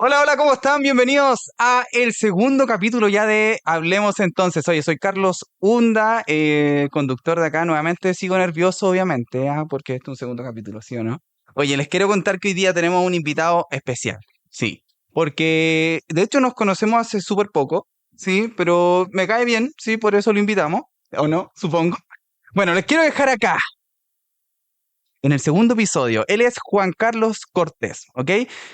Hola, hola, ¿cómo están? Bienvenidos a el segundo capítulo ya de Hablemos entonces. Oye, soy Carlos Hunda, conductor de acá. Nuevamente sigo nervioso, obviamente, porque este es un segundo capítulo, ¿sí o no? Oye, les quiero contar que hoy día tenemos un invitado especial, sí, porque de hecho nos conocemos hace súper poco, sí, pero me cae bien, sí, por eso lo invitamos, ¿o no? Supongo. Bueno, les quiero dejar acá en el segundo episodio. Él es Juan Carlos Cortés, ¿ok?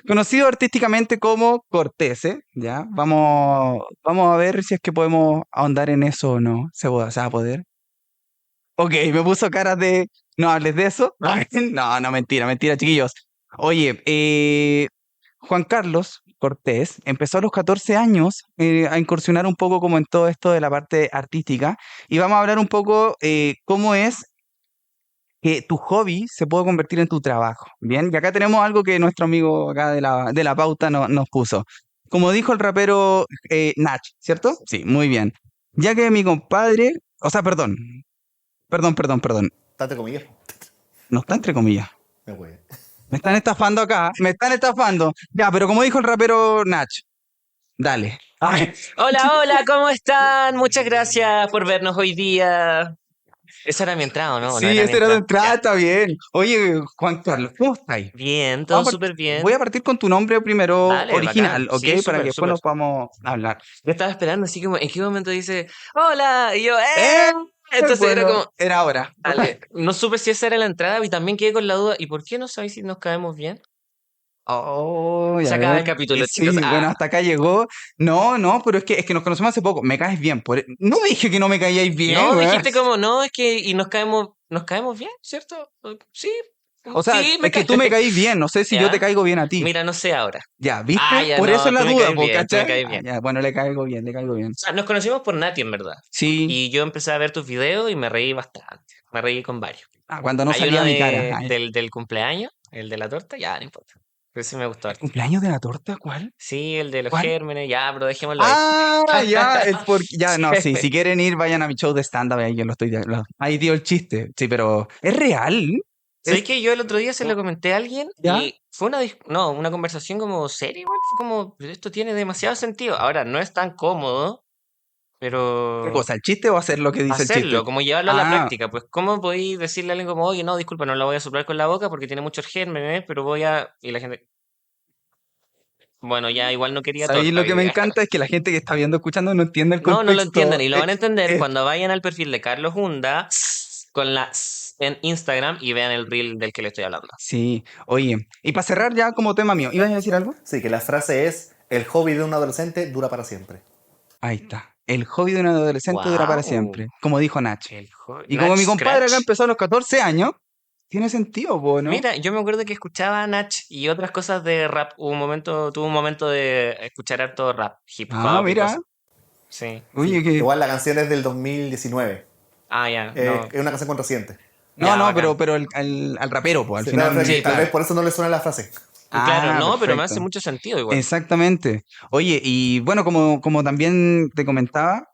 Conocido artísticamente como Cortés, ¿eh? ¿Ya? Vamos a ver si es que podemos ahondar en eso o no. ¿Se va a poder? Ok, me puso caras de... ¿No hables de eso? No, no, mentira, mentira, chiquillos. Oye, Juan Carlos Cortés empezó a los 14 años a incursionar un poco como en todo esto de la parte artística y vamos a hablar un poco cómo es que tu hobby se puede convertir en tu trabajo. Bien, y acá tenemos algo que nuestro amigo acá de la pauta nos puso. Como dijo el rapero Nach, ¿cierto? Sí, muy bien. Ya que mi compadre, o sea, perdón, Está entre comillas. no está entre comillas. Me voy. Me están estafando acá, me están estafando. Ya, pero como dijo el rapero Nach, dale. Ay, Hola, hola, ¿cómo están? Muchas gracias por vernos hoy día. Esa era mi entrada, ¿o no? ¿O no sí, era mi ese era tu entrada? entrada, Ya. está bien. Oye, Juan Carlos, ¿cómo estáis? Bien, todo súper Voy bien. a partir con tu nombre primero Vale, bacán. original, ¿ok? Sí, Para que súper, después súper. nos podamos hablar. Yo estaba esperando, así como, ¿en qué momento dice, hola? Y yo, ¡Eh! Entonces era Bueno, como, era ahora. dale. No supe si esa era la entrada y también quedé con la duda. ¿Y por qué no sabéis si nos caemos bien? Oh, Se ya acaba ver. el capítulo, chicos. Sí, bueno, hasta acá llegó. No, no, pero es que nos conocemos hace poco. Me caes bien. No dije que no me caíais bien, No, weón. dijiste como, no, es que, y nos caemos bien, ¿cierto? Sí, O sea, sí, me es que caes. tú me caís bien. No sé si yo te ¿Ya? caigo bien a ti. Mira, no sé ahora. Ya, Ah, ¿viste? ya Por eso es no, la tú me duda, caes po, bien, tú me ¿cachai? caes Ah, bien. ya, bueno, le caigo bien, le caigo bien. O sea, nos conocimos por Nati, en verdad. Sí. Y yo empecé a ver tus videos y me reí bastante. Me reí con varios. Cuando no Hay uno salía mi cara. Ay, del cumpleaños, el de la torta, ya, no importa. Pero sí me gustó ¿el harto. cumpleaños de la torta? ¿Cuál? Sí, el de los ¿Cuál? gérmenes, ya, pero dejémoslo ahí. Ah, ya, es porque, ya, Sí. no, sí, si quieren ir, vayan a mi show de stand-up, ahí yo lo estoy, ahí dio el chiste, sí, pero, ¿es real? ¿Es, ¿Sabéis que yo el otro día se lo comenté a alguien ya? y fue no, una conversación como seria, igual? Fue como, esto tiene demasiado sentido. Ahora, no es tan cómodo, ¿Qué pero cosa, el chiste o hacer lo que dice el chiste? hacerlo, como llevarlo a la Ah, práctica, pues ¿cómo podéis decirle a alguien como, oye, no, disculpa, no la voy a soplar con la boca porque tiene muchos gérmenes, pero voy a... Y la gente, bueno, ya igual no quería ¿sabéis torta lo hoy que me día. encanta? Es que la gente que está viendo, escuchando, no entiende el No, no lo contexto. entienden y lo van a entender cuando vayan al perfil de Carlos Hunda con la en Instagram y vean el reel del que le estoy hablando. Sí, oye, y para cerrar ya como tema mío, ¿ibas a decir algo? Sí, que la frase es: el hobby de un adolescente dura para siempre. Ahí está, el hobby de un adolescente dura para ¡Wow! siempre, como dijo Nach. El Y como Natch mi compadre acá Scratch. empezó a los 14 años, tiene sentido, po, ¿no? Mira, yo me acuerdo que escuchaba Nach y otras cosas de rap. Tuve un momento de escuchar harto rap, hip Ah, hop y mira, cosas. Sí. oye, Sí, que... igual la canción es del 2019. Ah, ya, no. Es una canción con reciente. No, Ya, no, bacán. pero al rapero, pues al Sí, no, final. Sí, tal vez claro. por eso no le suena la frase. Claro, Ah, no, pero me hace perfecto. mucho sentido igual. Exactamente. Oye, y bueno, como también te comentaba,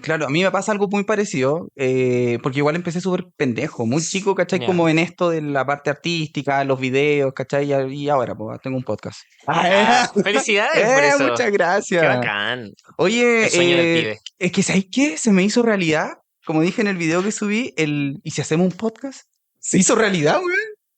claro, a mí me pasa algo muy parecido, porque igual empecé súper pendejo, muy chico, ¿cachai? Ya. Como en esto de la parte artística, los videos, ¿cachai? Y ahora, pues, tengo un podcast. Ah, felicidades por eso. Muchas Qué gracias. bacán. El sueño del Oye, pibe. es que ¿sabes qué? Se me hizo realidad, como dije en el video que subí, ¿y si hacemos un podcast? Se hizo realidad, güey.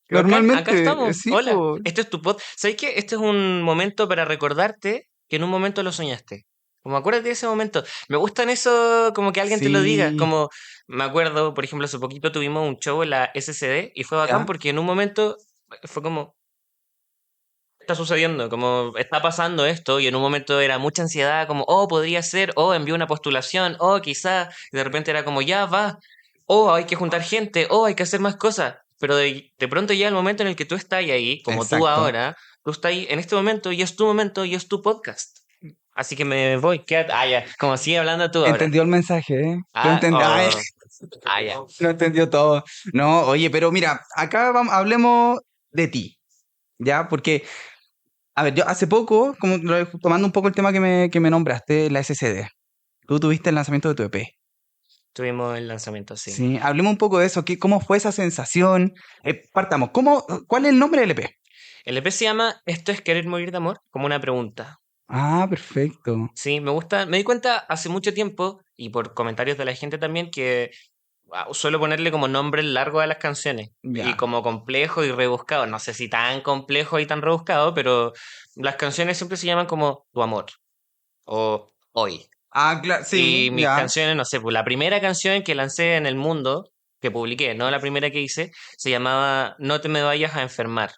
Qué bacán. Acá Normalmente, estamos. sí, Hola. pues. Este es tu pod. ¿Sabes qué? Este es un momento para recordarte que en un momento lo soñaste. Como acuérdate de ese momento. Me gustan eso, como que alguien te lo diga. Sí, Como me acuerdo, por ejemplo, hace poquito tuvimos un show en la SCD y fue bacán ya, porque en un momento fue como, está sucediendo, como está pasando esto y en un momento era mucha ansiedad, como, oh, podría ser, oh, envió una postulación, oh, quizá, y de repente era como, ya va, oh, hay que juntar gente, oh, hay que hacer más cosas, pero de pronto llega el momento en el que tú estás ahí, como tú exacto. ahora, tú estás ahí en este momento y es tu podcast. Así que me voy, quédate, ya, como sigue hablando tú ahora. Entendió el mensaje, ¿eh? Lo Ah, entendí, ay, oh, ya. lo entendió todo. No, oye, pero mira, acá hablemos de ti, ¿ya? Porque, a ver, yo hace poco, tomando un poco el tema que me nombraste, la SCD, tú tuviste el lanzamiento de tu EP. Tuvimos el lanzamiento, sí. Sí, hablemos un poco de eso, ¿cómo fue esa sensación? Partamos, ¿cuál es el nombre del EP? El EP se llama Esto es querer morir de amor, como una pregunta. Ah, perfecto. Sí, me gusta. Me di cuenta hace mucho tiempo, y por comentarios de la gente también, que suelo ponerle como nombre largo a las canciones. Y Ya. como complejo y rebuscado. No sé si tan complejo y tan rebuscado, pero las canciones siempre se llaman como Tu amor o Hoy. Ah, claro, sí, Y mis ya. canciones, no sé, pues la primera canción que lancé en el mundo, que publiqué, no la primera que hice, se llamaba No te me vayas a enfermar.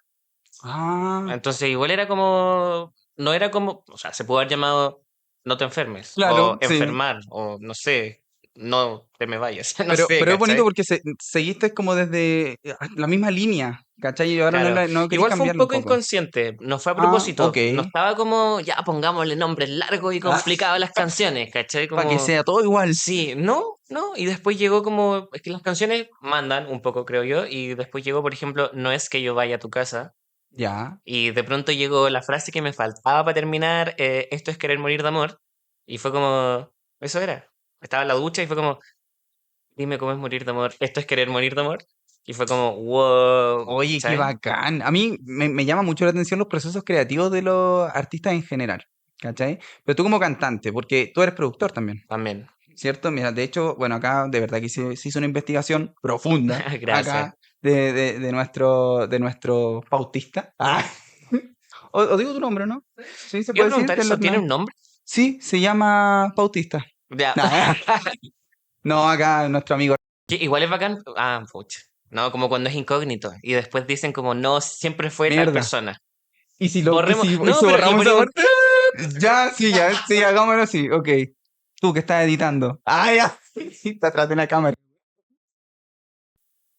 Ah, Entonces igual era como, no era como, o sea, se pudo haber llamado No te enfermes, o claro, sí. enfermar, o no sé, no te me vayas, no sé, Pero es bonito ¿cachai? porque seguiste como desde la misma línea, ¿cachai? Y ahora no, Claro, no querés igual fue un cambiarlo un poco poco. inconsciente, no fue a Ah, ok. propósito, no estaba como, ya pongámosle nombres largos y Ah, complicados a las canciones, ¿cachai? para que Como, sea todo igual. sí, no, no, y después llegó como, es que las canciones mandan un poco, creo yo, y después llegó, por ejemplo, No es que yo vaya a tu casa, Ya. y de pronto llegó la frase que me faltaba para terminar, Esto es querer morir de amor, y fue como, eso era, estaba en la ducha y fue como, dime cómo es morir de amor, esto es querer morir de amor, y fue como, wow, Oye, qué ¿sabes? bacán. A mí me llama mucho la atención los procesos creativos de los artistas en general, ¿cachai? Pero tú como cantante, porque tú eres productor también, También, ¿cierto? Mira, de hecho, bueno, acá de verdad que se hizo una investigación profunda, gracias. acá, de nuestro pautista. Ah. O digo tu nombre, ¿no? Sí, se Quiero puede decir. preguntar eso, ¿tiene un nombre? Sí, se llama Pautista. Ya. No, acá nuestro amigo. Que igual es bacán. Ah, pucha. No, como cuando es incógnito. Y después dicen como no, siempre fue tal Mierda. persona. Y Borremos. si No, pero le borramos esa ponemos. parte? Ya, sí, ya, sí, hagámoslo así. Ok. Tú que estás editando. Ah, ya. Está atrás de la cámara.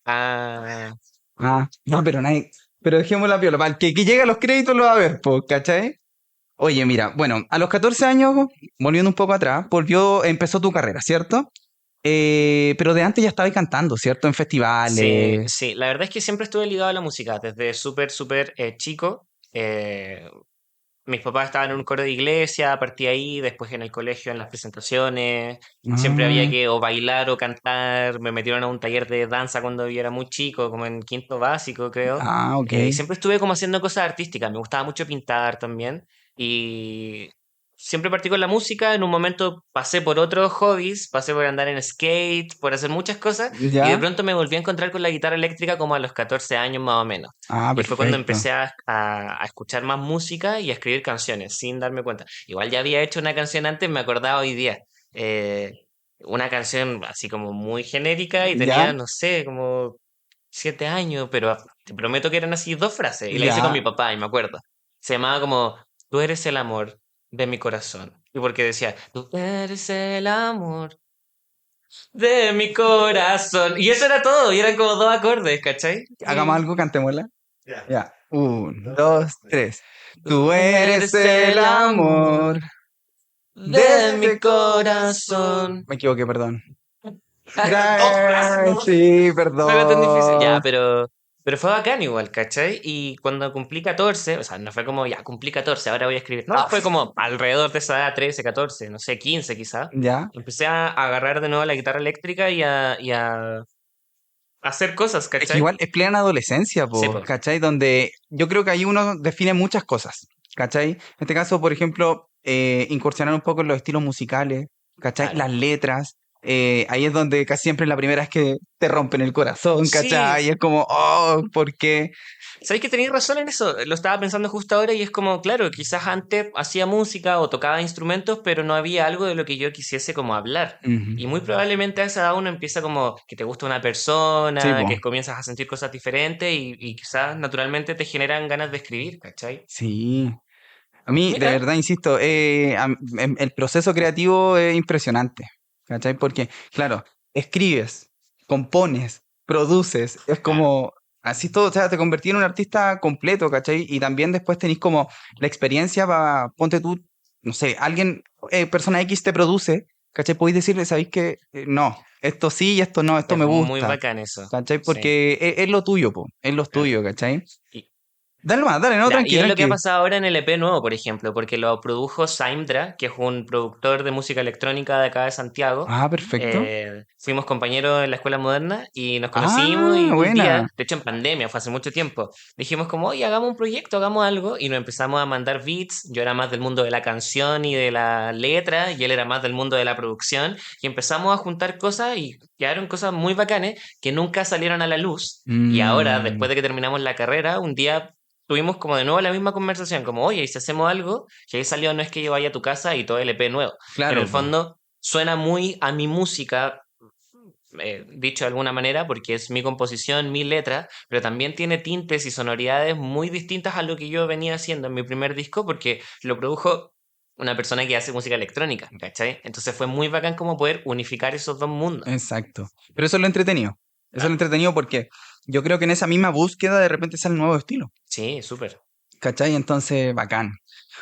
Ah, No, pero nadie. Pero dejemos la piola. Para el que llegue a los créditos lo va a ver, pues, ¿cachai? Oye, mira, bueno, a los 14 años, volviendo un poco atrás, empezó tu carrera, ¿cierto? Pero de antes ya estabas cantando, ¿cierto? En sí, festivales. sí. La verdad es que siempre estuve ligado a la música. Desde súper, súper chico. Mis papás estaban en un coro de iglesia, partí ahí, después en el colegio, en las presentaciones. Siempre había Ah, que o bailar o cantar. Me metieron a un taller de danza cuando yo era muy chico, como en quinto básico, creo. ok. Siempre estuve como haciendo cosas artísticas. Me gustaba mucho pintar también. Y siempre partí con la música. En un momento pasé por otros hobbies, pasé por andar en skate, por hacer muchas cosas. Y de ¿Ya? pronto me volví a encontrar con la guitarra eléctrica como a los 14 años más o menos. Ah, Y fue cuando perfecto. empecé a escuchar más música y a escribir canciones sin darme cuenta. Igual ya había hecho una canción antes, me acordaba hoy día. eh, una canción así como muy genérica y ¿Ya? tenía, no sé, como 7 años, pero te prometo que eran así dos frases. Y la hice con mi Ya. papá y me acuerdo. Se llamaba como Tú eres el amor de mi corazón. Y porque decía, Tú eres el amor de mi corazón. Y eso era todo, y eran como dos acordes, ¿cachai? Hagamos Y algo, cantémosla. Ya. Ya. Un, dos, tres. Tú tú eres eres el el amor amor de de mi este corazón. corazón. Me equivoqué, perdón. Eran dos frases, ¿no? Sí, No era tan difícil. Ya, perdón. pero fue bacán igual, ¿cachai? Y cuando cumplí 14, o sea, no fue como, ya, cumplí 14, ahora voy a escribir. No, Ah, fue como alrededor de esa edad, 13, 14, no sé, 15 quizá. ya. Empecé a agarrar de nuevo la guitarra eléctrica y a hacer cosas, Es que ¿cachai? igual es plena adolescencia, Sí, pues, pues, ¿cachai? Donde yo creo que ahí uno define muchas cosas, ¿cachai? En este caso, por ejemplo, incursionar un poco en los estilos musicales, ¿cachai? claro. Las letras. Ahí es donde casi siempre la primera es que te rompen el corazón, Sí, ¿cachai? Y es como, oh, ¿por qué? sabéis que tenéis razón en eso. Lo estaba pensando justo ahora y es como, claro, quizás antes hacía música o tocaba instrumentos, pero no había algo de lo que yo quisiese como hablar. Ujú. Y muy probablemente a esa edad uno empieza como que te gusta una Sí, persona, pues, que comienzas a sentir cosas diferentes y quizás naturalmente te generan ganas de escribir, ¿cachai? sí. A mí, de Mira, verdad, insisto, el proceso creativo es impresionante, ¿cachai? Porque, claro, escribes, compones, produces, es claro. como, así todo, o sea, te convertí en un artista completo, ¿cachai? Y también después tenés como la experiencia para, ponte tú, no sé, alguien, persona X te produce, ¿cachai? Podéis decirle, ¿sabéis que no, esto sí y esto no, esto Es me muy gusta, bacán eso. ¿cachai? Sí, Porque es lo tuyo, po, es lo claro. tuyo, ¿cachai? Y Dale más, dale, no, Ya, tranqui, y es lo que ha tranqui. pasado ahora en el EP nuevo, por ejemplo, porque lo produjo Saimdra, que es un productor de música electrónica de acá de Santiago. Ah, perfecto. Fuimos compañeros en la escuela moderna y nos conocimos Ah, y un día, buena. de hecho en pandemia, fue hace mucho tiempo, dijimos como, oye, hagamos un proyecto, hagamos algo y nos empezamos a mandar beats. Yo era más del mundo de la canción y de la letra y él era más del mundo de la producción y empezamos a juntar cosas y quedaron cosas muy bacanes que nunca salieron a la luz. Y ahora, Mm, después de que terminamos la carrera, un día tuvimos como de nuevo la misma conversación, como, oye, ¿y si hacemos algo? Y ahí salió No es que yo vaya a tu casa y todo el EP nuevo. En el claro, po. fondo, suena muy a mi música, dicho de alguna manera, porque es mi composición, mi letra, pero también tiene tintes y sonoridades muy distintas a lo que yo venía haciendo en mi primer disco, porque lo produjo una persona que hace música electrónica, ¿cachai? Entonces fue muy bacán como poder unificar esos dos mundos. Exacto. Pero eso es lo entretenido. Eso es lo Claro. entretenido porque yo creo que en esa misma búsqueda de repente sale un nuevo estilo. Sí, súper. ¿Cachai? Entonces, bacán.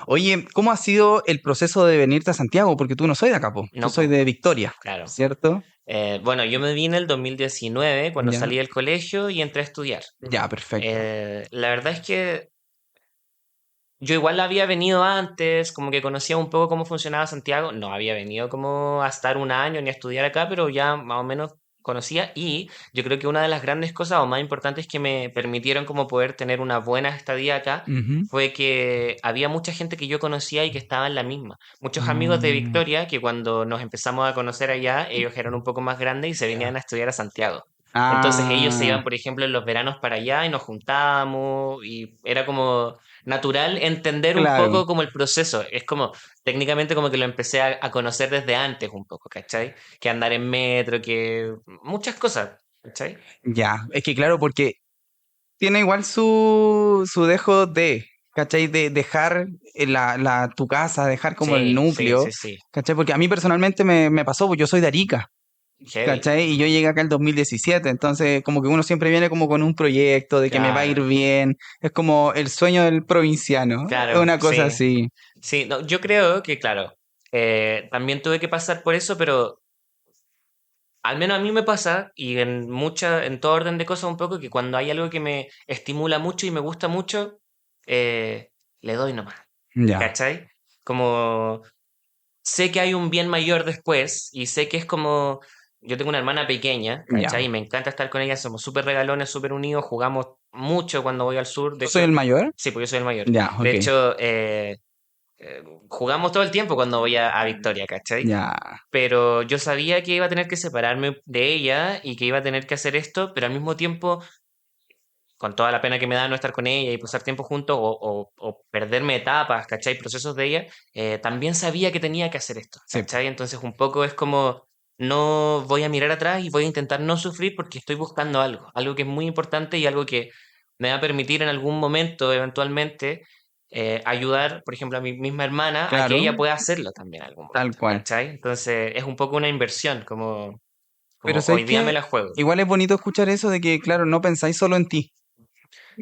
Oye, ¿cómo ha sido el proceso de venirte a Santiago? Porque tú no soy de acá, po. Tú No, soy pues, de Victoria, claro. ¿cierto? Bueno, yo me vine el 2019 cuando Ya, salí del colegio y entré a estudiar. ya, perfecto. La verdad es que yo igual había venido antes, como que conocía un poco cómo funcionaba Santiago. No había venido como a estar un año ni a estudiar acá, pero ya más o menos conocía. Y yo creo que una de las grandes cosas o más importantes que me permitieron como poder tener una buena estadía acá Ujú. fue que había mucha gente que yo conocía y que estaba en la misma. Muchos amigos de Mm, Victoria que cuando nos empezamos a conocer allá, ellos eran un poco más grandes y se venían ya. a estudiar a Santiago. Entonces ellos se Ah, iban, por ejemplo, en los veranos para allá y nos juntábamos y era como natural entender un claro. poco como el proceso. Es como, técnicamente como que lo empecé a conocer desde antes un poco, ¿cachai? Que andar en metro, que muchas cosas, ¿cachai? Ya. Es que claro, porque tiene igual su dejo de, ¿cachai? De dejar tu casa, dejar como el Sí, sí, núcleo, sí, sí. ¿cachai? Porque a mí personalmente me pasó, pues yo soy de Arica. Heavy. ¿Cachai? Y yo llegué acá el 2017, entonces como que uno siempre viene como con un proyecto de que me va a ir Claro, bien, es como el sueño del provinciano, es claro, una cosa sí. así. Sí, no, yo creo que, claro, también tuve que pasar por eso, pero al menos a mí me pasa, y en todo orden de cosas un poco, que cuando hay algo que me estimula mucho y me gusta mucho, le doy nomás. Ya, ¿Cachai? Como sé que hay un bien mayor después y sé que es como, yo tengo una hermana pequeña, ya. ¿cachai? Y me encanta estar con ella, somos súper regalones, súper unidos, jugamos mucho cuando voy al sur, de ¿Tú soy el hecho, mayor? sí, porque yo soy el mayor. Ya, De ok. hecho, jugamos todo el tiempo cuando voy a Victoria, ¿cachai? Ya, Pero yo sabía que iba a tener que separarme de ella y que iba a tener que hacer esto, pero al mismo tiempo con toda la pena que me da no estar con ella y pasar tiempo juntos o perderme etapas, ¿cachai? Procesos de ella, también sabía que tenía que hacer esto, sí, po, ¿cachai? Entonces un poco es como, no voy a mirar atrás y voy a intentar no sufrir porque estoy buscando algo, algo que es muy importante y algo que me va a permitir en algún momento, eventualmente, ayudar, por ejemplo, a mi misma hermana a que claro, ella pueda hacerlo también en algún tal momento, cual. ¿cachai? Entonces es un poco una inversión, como Pero hoy sabéis día me que la juego. igual es bonito escuchar eso de que, claro, no pensáis solo en ti,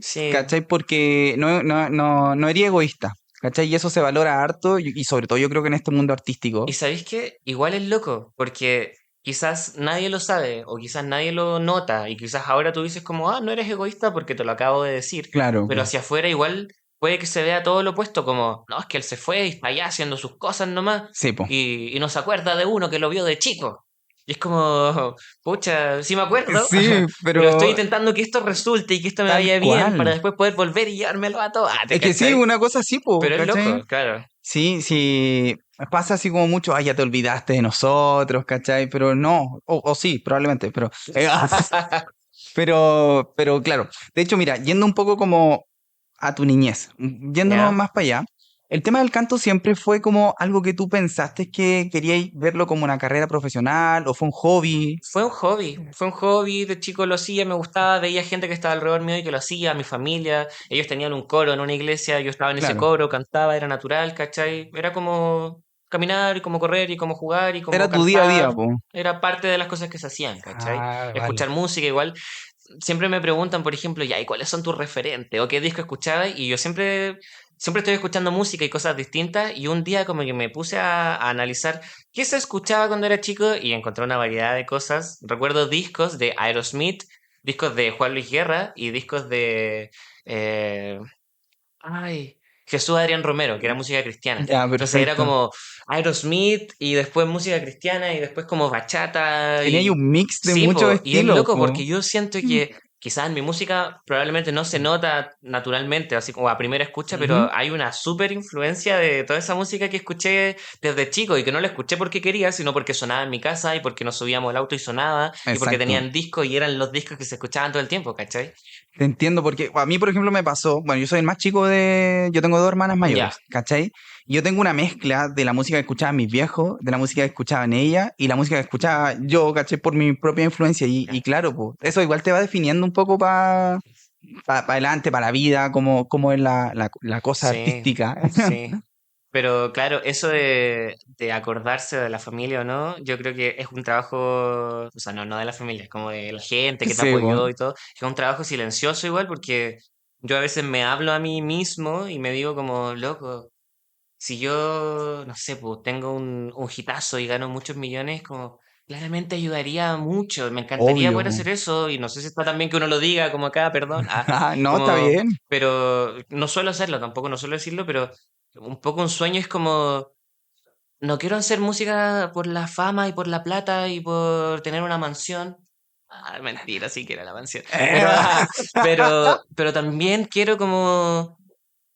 Sí, ¿cachai? Porque no eres egoísta, ¿cachai? Y eso se valora harto y sobre todo yo creo que en este mundo y artístico, sabéis que igual es loco, porque quizás nadie lo sabe o quizás nadie lo nota y quizás ahora tú dices como, ah, no eres egoísta porque te lo acabo de decir, claro, pero po, hacia afuera igual puede que se vea todo lo opuesto, como, no, es que él se fue y está allá haciendo sus cosas nomás sí, po. y no se acuerda de uno que lo vio de chico. Y es como, pucha, sí me acuerdo, Sí, pero estoy pero intentando que esto resulte y que esto me tal vaya bien para cual. después poder volver y llevármelo a todo. Ah, ¿te Es que sí, cachai? una cosa así, po, Pero es ¿cachai? loco, claro. Sí, sí, pasa así como mucho, ay, ya te olvidaste de nosotros, ¿cachai? Pero no, o sí, probablemente, pero claro. De hecho, mira, yendo un poco como a tu niñez, yéndonos ¿Ya? más para allá, el tema del canto siempre fue como algo que tú pensaste que queríais verlo como una carrera profesional o fue un hobby. Fue un hobby, de chico lo hacía, me gustaba, veía gente que estaba alrededor mío y que lo hacía, mi familia, ellos tenían un coro en una iglesia, yo estaba en ese Claro, coro, cantaba, era natural, ¿cachai? Era como caminar y como correr y como jugar y como era tu día a día, cantar, po. era parte de las cosas que se hacían, ¿cachai? Ah, vale. Escuchar música igual, siempre me preguntan, por ejemplo, ya, ¿y cuáles son tus referentes? ¿O qué disco escuchabas? Y yo siempre estoy escuchando música y cosas distintas y un día como que me puse a analizar qué se escuchaba cuando era chico y encontré una variedad de cosas. Recuerdo discos de Aerosmith, discos de Juan Luis Guerra y discos de... eh, Ay, Jesús Adrián Romero, que era música cristiana. Ya, Entonces era perfecto. como Aerosmith y después música cristiana y después como bachata Tenía ahí y un mix de sí, muchos po, y es estilos, loco po. porque yo siento que quizás en mi música probablemente no se nota naturalmente, así como a primera escucha, Ujú, pero hay una súper influencia de toda esa música que escuché desde chico y que no la escuché porque quería, sino porque sonaba en mi casa y porque nos subíamos al auto y sonaba y porque exacto. tenían discos y eran los discos que se escuchaban todo el tiempo, ¿cachai? Te entiendo porque a mí, por ejemplo, me pasó, bueno, yo soy el más chico de, yo tengo dos hermanas Ya. mayores, ¿cachai? Y yo tengo una mezcla de la música que escuchaban mis viejos, de la música que escuchaban ella y la música que escuchaba yo, ¿cachai? Por mi propia influencia. Y claro, pues, eso igual te va definiendo un poco para adelante, para la vida, cómo es la cosa Sí, artística. sí. Pero claro, eso de acordarse de la familia o no, yo creo que es un trabajo, o sea, no de la familia, es como de la gente que te Sí, pues, apoyó y todo. Es un trabajo silencioso igual porque yo a veces me hablo a mí mismo y me digo como, loco, si yo, no sé, pues tengo un hitazo y gano muchos millones, como claramente ayudaría mucho. Me encantaría obvio, poder po. hacer eso y no sé si está tan bien que uno lo diga como acá, perdón, Ah, no, está como, bien. pero no suelo hacerlo, tampoco no suelo decirlo, pero un poco un sueño es como, no quiero hacer música por la fama y por la plata y por tener una mansión. Ah, mentira, sí quiero la mansión. Pero, pero también quiero como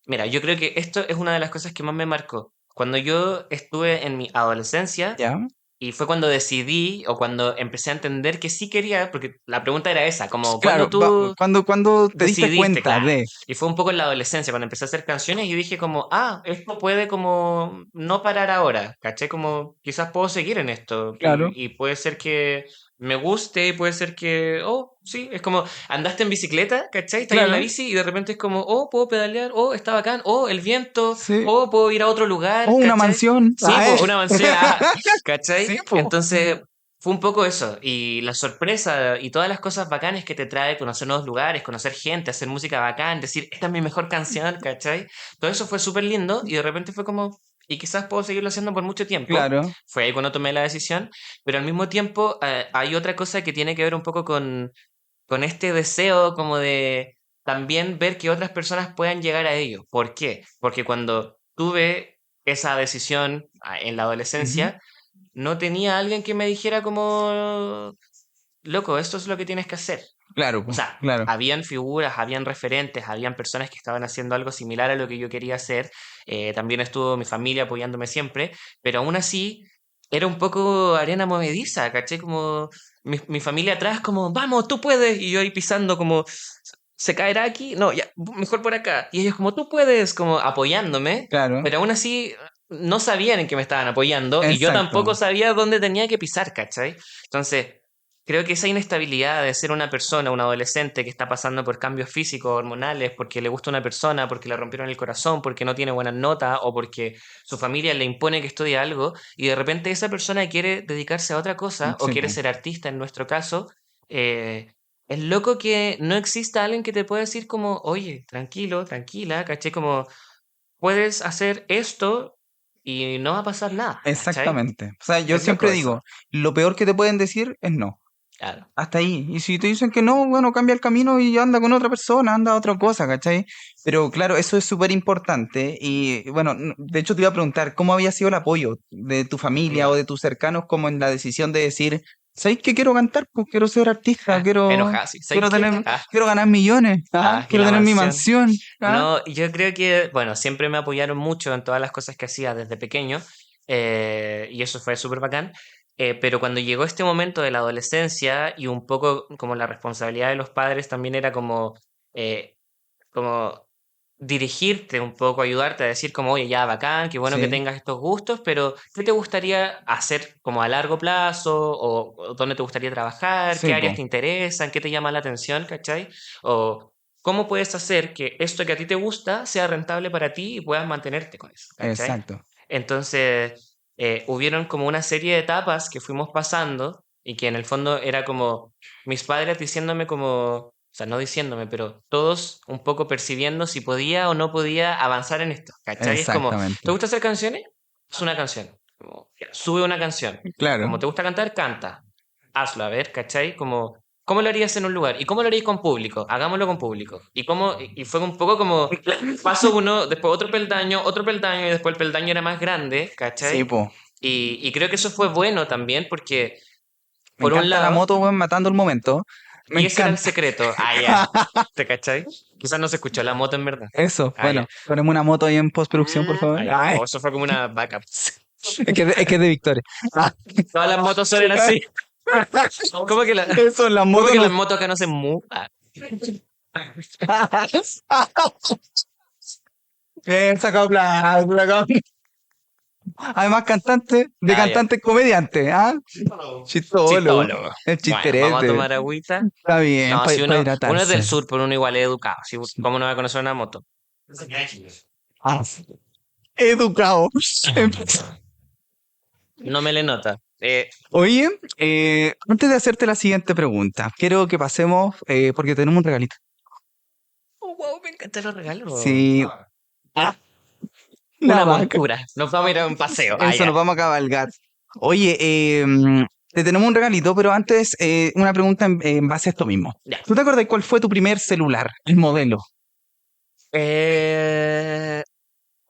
mira, yo creo que esto es una de las cosas que más me marcó. Cuando yo estuve en mi adolescencia, ¿Ya? y fue cuando decidí o cuando empecé a entender que sí quería, porque la pregunta era esa, como Claro, cuando tú cuando te diste decidiste, cuenta claro. de, Y fue un poco en la adolescencia, cuando empecé a hacer canciones y dije como, ah, esto puede como no parar ahora, ¿caché? Como quizás puedo seguir en esto claro, y puede ser que me guste, puede ser que, oh, sí, es como andaste en bicicleta, ¿cachai? Estás en la claro, bici y de repente es como, oh, puedo pedalear, oh, está bacán, oh, el viento, sí. oh, puedo ir a otro O lugar, una ¿cachai? mansión. Sí, pues, una mansión, ¿cachai? Sí, pues. Entonces, fue un poco eso, y la sorpresa y todas las cosas bacanes que te trae conocer nuevos lugares, conocer gente, hacer música bacán, decir, esta es mi mejor canción, ¿cachai? Todo eso fue súper lindo y de repente fue como, y quizás puedo seguirlo haciendo por mucho tiempo. Claro. Fue ahí cuando tomé la decisión, pero al mismo tiempo hay otra cosa que tiene que ver un poco con este deseo como de también ver que otras personas puedan llegar a ello. ¿Por qué? Porque cuando tuve esa decisión en la Ujú. adolescencia, no tenía alguien que me dijera como, loco, esto es lo que tienes que hacer. Claro, O pues, sea, claro. habían figuras, habían referentes, habían personas que estaban haciendo algo similar a lo que yo quería hacer. También estuvo mi familia apoyándome siempre, pero aún así era un poco arena movediza, ¿caché? Como mi familia atrás, como, vamos, tú puedes, y yo ahí pisando como, ¿se caerá aquí? No, ya, mejor por acá. Y ellos como, tú puedes, como apoyándome, Claro. pero aún así no sabían en qué me estaban apoyando y yo tampoco Exacto. sabía dónde tenía que pisar, ¿cachai? Entonces, creo que esa inestabilidad de ser una persona, un adolescente que está pasando por cambios físicos, hormonales, porque le gusta una persona, porque le rompieron el corazón, porque no tiene buenas notas o porque su familia le impone que estudie algo y de repente esa persona quiere dedicarse a otra cosa o Sí, quiere pues. ser artista en nuestro caso, es loco que no exista alguien que te pueda decir como, oye, tranquilo, tranquila, ¿cachai? Como puedes hacer esto y no va a pasar nada, ¿cachai? Exactamente. O sea, yo Es loco siempre eso. digo, lo peor que te pueden decir es no. Claro. Hasta ahí. Y si te dicen que no, bueno, cambia el camino y anda con otra persona, anda a otra cosa, ¿cachai? Pero claro, eso es súper importante. Y bueno, de hecho te iba a preguntar, ¿cómo había sido el apoyo de tu familia o Ya. de tus cercanos como en la decisión de decir, ¿sabes qué quiero cantar? Pues quiero ser artista, Enojada, sí. ¿Sabes quiero qué? tener, quiero ganar millones, Y quiero la tener mi mansión. mansión, No, yo creo que, bueno, siempre me apoyaron mucho en todas las cosas que hacía desde pequeño, y eso fue súper bacán. Pero cuando llegó este momento de la adolescencia y un poco como la responsabilidad de los padres también era eh, como dirigirte un poco, ayudarte a decir como, oye, ya, bacán, qué bueno que Sí, tengas estos gustos, pero ¿qué te gustaría hacer como a largo plazo? O dónde te gustaría trabajar? ¿Qué sí, áreas pues, te interesan? ¿Qué te llama la atención? ¿Cachai? O cómo puedes hacer que esto que a ti te gusta sea rentable para ti y puedas mantenerte con eso, ¿cachai? exacto. Entonces, hubieron como una serie de etapas que fuimos pasando y que en el fondo era como mis padres diciéndome como, o sea, no diciéndome, pero todos un poco percibiendo si podía o no podía avanzar en esto, ¿cachai? Es como, ¿te Exactamente. gusta hacer canciones? Haz una canción. Como, ya, sube una canción. Como Claro, te gusta cantar, canta. Hazlo, a ver, ¿cachai? Como ¿Cómo lo harías en un lugar? ¿Y cómo lo harías con público? Hagámoslo con público. Y fue un poco como paso uno, después otro peldaño, y después el peldaño era más grande, Sí, ¿cachai? po. Y creo que eso fue bueno también porque, Me por un encanta la lado, moto, weón, matando el momento. Me y ese era el encanta. secreto. Ah, ya. ¿Te cachai? Quizás no se escuchó la moto en verdad. Eso, Ah, bueno, ya. ponemos una moto ahí en postproducción, por favor. Ah, ya. Ay, Oh, eso fue como una backup. es que es de Victoria. Ah. Todas las motos suenan así. ¿Cómo que, Eso, las cómo motos que no. las motos acá no hacen mu? Ah, Bien, sacado plata, sacado. Además, cantante, de ah, ya. cantante comediante, ¿ah? Chistolo, Chistólogo. el Bueno, vamos a chisterete. tomar agüita. Está bien, No, si para uno es del hidratarse. sur, pero uno igual es educado. ¿Cómo no va a conocer una moto? Ah, educado. No me le nota. Oye, antes de hacerte la siguiente pregunta, quiero que pasemos, porque tenemos un regalito. Oh, wow, me encantan los regalos. Sí, Ah, la una vaca. montura. Nos vamos a ir a un paseo. Ah, Eso, ya. nos vamos a cabalgar. Oye, te tenemos un regalito, pero antes una pregunta en base a esto mismo. Ya. ¿Tú te acuerdas cuál fue tu primer celular, el modelo? Eh,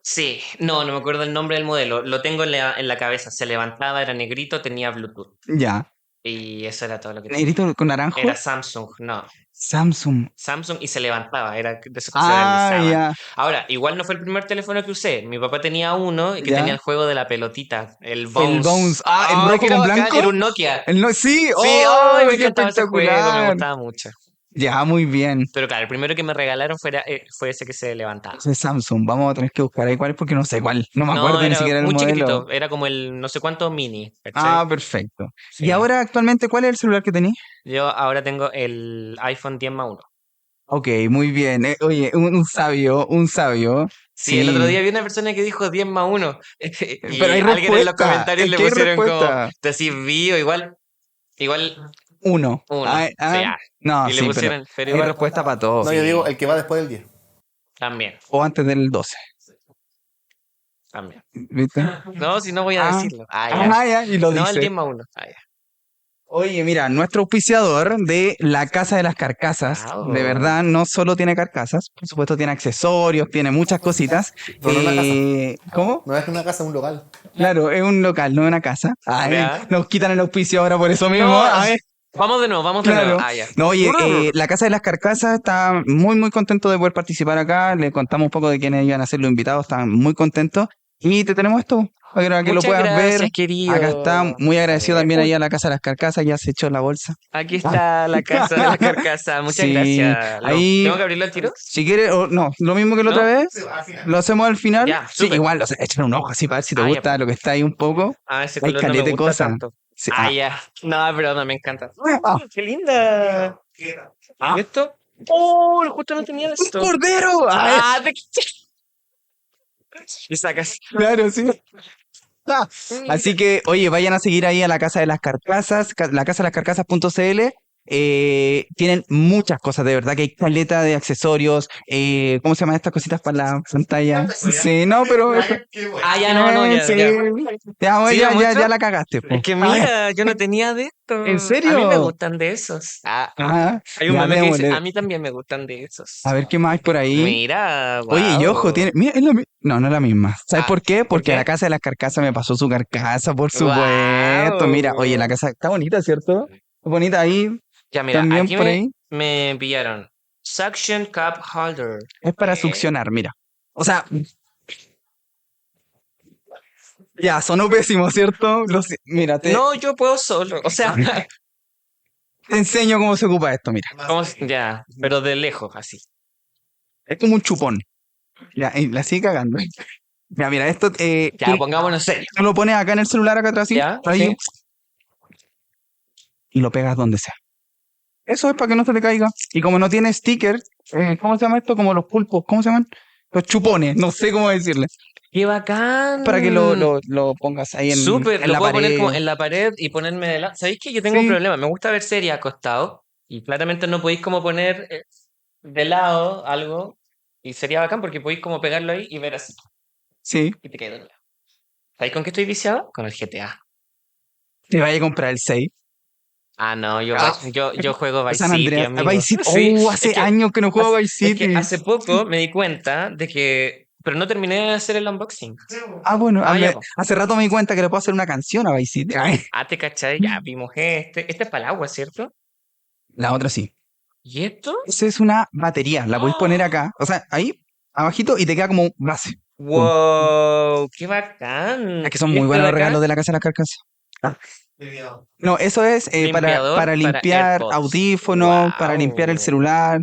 sí, no me acuerdo el nombre del modelo. Lo tengo en la cabeza. Se levantaba, era negrito, tenía Bluetooth. Ya. Y eso era todo lo que tenía. ¿Negrito con naranjo? Era Samsung, no. Samsung. Samsung y se levantaba, era de esos que se Ah, deslizaban. ya, Ahora, igual no fue el primer teléfono que usé. Mi papá tenía uno y que tenía ya. el juego de la pelotita, el El Bones. Bones. Ah, el ¡Ay, que rojo era con bacán! blanco. Era un Nokia. El no, sí, Sí, ¡ay! oh, Me qué encantaba ese juego, me espectacular. gustaba mucho. Ya, muy bien. Pero claro, el primero que me regalaron fue ese que se levantaba. Ese es Samsung. Vamos a tener que buscar ahí cuál es porque no sé cuál. No me No, acuerdo ni era siquiera el muy modelo. chiquitito, era como el no sé cuánto mini, Ah, ¿cachai? perfecto. Y Sí. ahora actualmente, ¿cuál es el celular que tenés? Yo ahora tengo el iPhone 10 más 1. Ok, muy bien. Oye, un sabio, un sabio. Sí, el otro Sí. día vi una persona que dijo 10 más 1 Pero y hay alguien en los respuesta. comentarios Es le que hay pusieron como, respuesta. te decís bio, igual Uno. 1. Ah, Sí, ah, ah. no, Y le sí, pero pusieron, pero hay igual, respuesta para todo. No, yo digo sí, el que va después del 10. también, O antes del 12. también. ¿Viste? No, si no voy a Ah, decirlo. Ah, ya. ya, y lo No, el dice. 10 más 1. Ah, ya. Oye, mira, nuestro auspiciador de la Casa de las Carcasas, de Wow. verdad, no solo tiene carcasas, por supuesto tiene accesorios, tiene muchas cositas. Pero no una casa. ¿Cómo? No es una casa, es un local. Claro, es un local, no una casa. Ay, Ya. nos quitan el auspicio ahora por eso mismo. No, Ay, vamos de nuevo, vamos de nuevo. claro. Ah, ya. No, oye, la Casa de las Carcasas está muy, muy contento de poder participar acá. Le contamos un poco de quiénes iban a ser los invitados, están muy contentos. Y te tenemos esto, para que lo Muchas puedas ver. gracias, Acá está, querido. muy agradecido también Uy, ahí a la Casa de las Carcasas, ya se echó la bolsa. aquí está la casa de la carcasa. Muchas Sí, gracias. ahí, ¿Tengo que abrirlo al tiro? si quieres, o no, lo mismo que la otra ¿No? vez, lo hacemos al final. Ya, Sí, súper. igual, o sea, échale un ojo así para ver si te Ah, ya, gusta pues. lo que está ahí un poco. Ah, ese Hay color no me caleta de gusta cosas. tanto. Sí, Ah, ya. No, pero no me encanta. Ah, ¡Qué linda! ¿Y esto? ¡Oh! Justo no tenía ¡un esto. cordero! Ay, ¡Ah! Y sacas. claro, sí. Ah, así que, oye, vayan a seguir ahí a la Casa de las Carcasas, la casa de las carcasas.cl. Tienen muchas cosas, de verdad que hay caleta de accesorios. ¿Cómo se llaman estas cositas para la pantalla? Sí, no, pero Ah, ya, no, ya, sí. ya. Ya, ¿Sí, ya, la muestro? ya la cagaste, po. Es que A ver, mira, yo no tenía de esto. ¿en A mí me serio? gustan de esos. Ah, Ajá, hay un ya meme que dice, démosle. a mí también me gustan de esos. A ver qué más hay por ahí. Mira, Oye, y ojo, wow. tiene. Mira, no, no es la misma. ¿Sabes Ah, por qué? ¿por Porque a la qué? Casa de las Carcasas me pasó su carcasa, por supuesto. Mira, oye, la Wow. casa está bonita, ¿cierto? Está bonita ahí, Ya, mira, también aquí por me, ahí. me pillaron. Suction Cup Holder. Es para ¿Qué? succionar, mira. O sea, ya, sonó pésimo, ¿cierto? Mira, No, yo puedo solo. O sea, te enseño cómo se ocupa esto, mira. ya, pero de lejos, así. Es como un chupón. Ya, y la sigue cagando. Ya, mira, esto, Ya, pongámonos serio. tú lo pones acá en el celular, acá atrás, así, ¿Ya? ahí, ¿Sí? y lo pegas donde sea. Eso es para que no se te caiga. Y como no tiene sticker, ¿cómo se llama esto? Como los pulpos, ¿cómo se llaman? Los chupones, no sé cómo decirle. ¡Qué bacán! Para que lo pongas ahí Súper, en lo la puedo poner como pared. en la pared y ponerme de lado. ¿Sabéis que yo tengo un Sí, problema? Me gusta ver series acostado y claramente no podéis como poner de lado algo y sería bacán porque podéis como pegarlo ahí y ver así sí. y te queda de lado. ¿Sabéis con qué estoy viciado? Con el GTA. Te vaya a comprar el 6. Ah, no, Ah, yo juego Vice San City, Andreas. amigo. Vice City. Sí, Oh, hace años que no juego Vice es que City. hace poco me di cuenta de que... Pero no terminé de hacer el unboxing. Ah, bueno, Ah, ya, po. hace rato me di cuenta que le puedo hacer una canción a Vice City. Ay, Ah, te cachai, ya vimos este. Este es para el agua, ¿cierto? la otra sí. ¿Y esto? Esa es una batería. La podéis poner acá. O sea, ahí, abajito, y te queda como base. Pum. ¡Wow! ¡Qué Es bacán! que son ¿Y muy este buenos de los acá? regalos de la Casa de las Carcasas. No, eso es Limpiador para para limpiar AirPods. audífonos, para limpiar el ¡Wow! celular,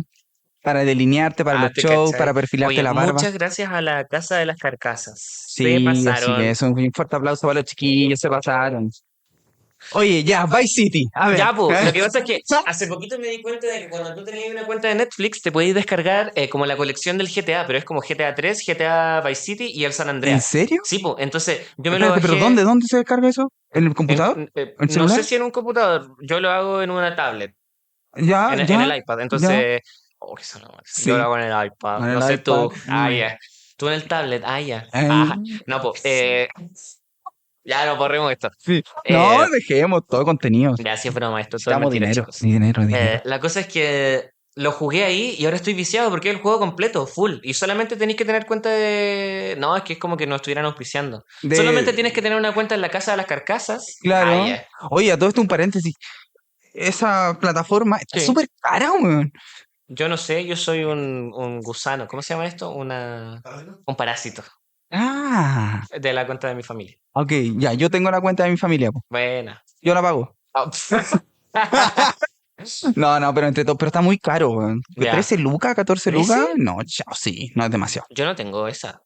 para delinearte para Ah, los te shows, cachai. para perfilarte Oye, la barba. muchas gracias a la Casa de las Carcasas. Se Sí, así que pasaron. eso, un fuerte aplauso para los chiquillos, se pasaron. Oye, ya, Vice City, a ver. Ya, pues, lo que pasa es que hace poquito me di cuenta de que cuando tú tenías una cuenta de Netflix te podías descargar como la colección del GTA, pero es como GTA 3, GTA Vice City y el San ¿En Andreas. serio? Sí, pues, entonces yo me lo Espérate, pero bajé ¿dónde se descarga eso? ¿En el computador? ¿En el no sé celular? si en un computador, yo lo hago en una tablet, Ya, en ya, el iPad. ya. Entonces, oh, qué sonó mal. Yo lo Sí, hago en el iPad, en no el sé iPad. tú. Ah, ya. Tú en el tablet, ah, ya. Eh, Ajá. No, pues, ya no borremos esto. sí. No, Eh, dejemos todo contenido. Ya, sí es broma, esto todo es Necesitamos mentira, dinero, chicos. dinero, dinero. La cosa es que lo jugué ahí y ahora estoy viciado porque es el juego completo, full. Y solamente tenéis que tener cuenta de... No, es que es como que no estuvieran auspiciando. Solamente De, tienes que tener una cuenta en la Casa de las Carcasas. Ah, claro. ya. Oye, a todo esto un paréntesis. Esa plataforma está Sí. súper cara, weón. Yo no sé, yo soy un gusano. ¿Cómo se llama esto? Un parásito Ah, de la cuenta de mi familia. ok, ya, yo tengo la cuenta de mi familia, po. Buena. Yo la pago. Ah, No, no, pero entre todos, pero está muy caro, weón. ya. ¿13 lucas? ¿14 lucas? ¿13? No, chao, sí, no es demasiado. Yo no tengo esa.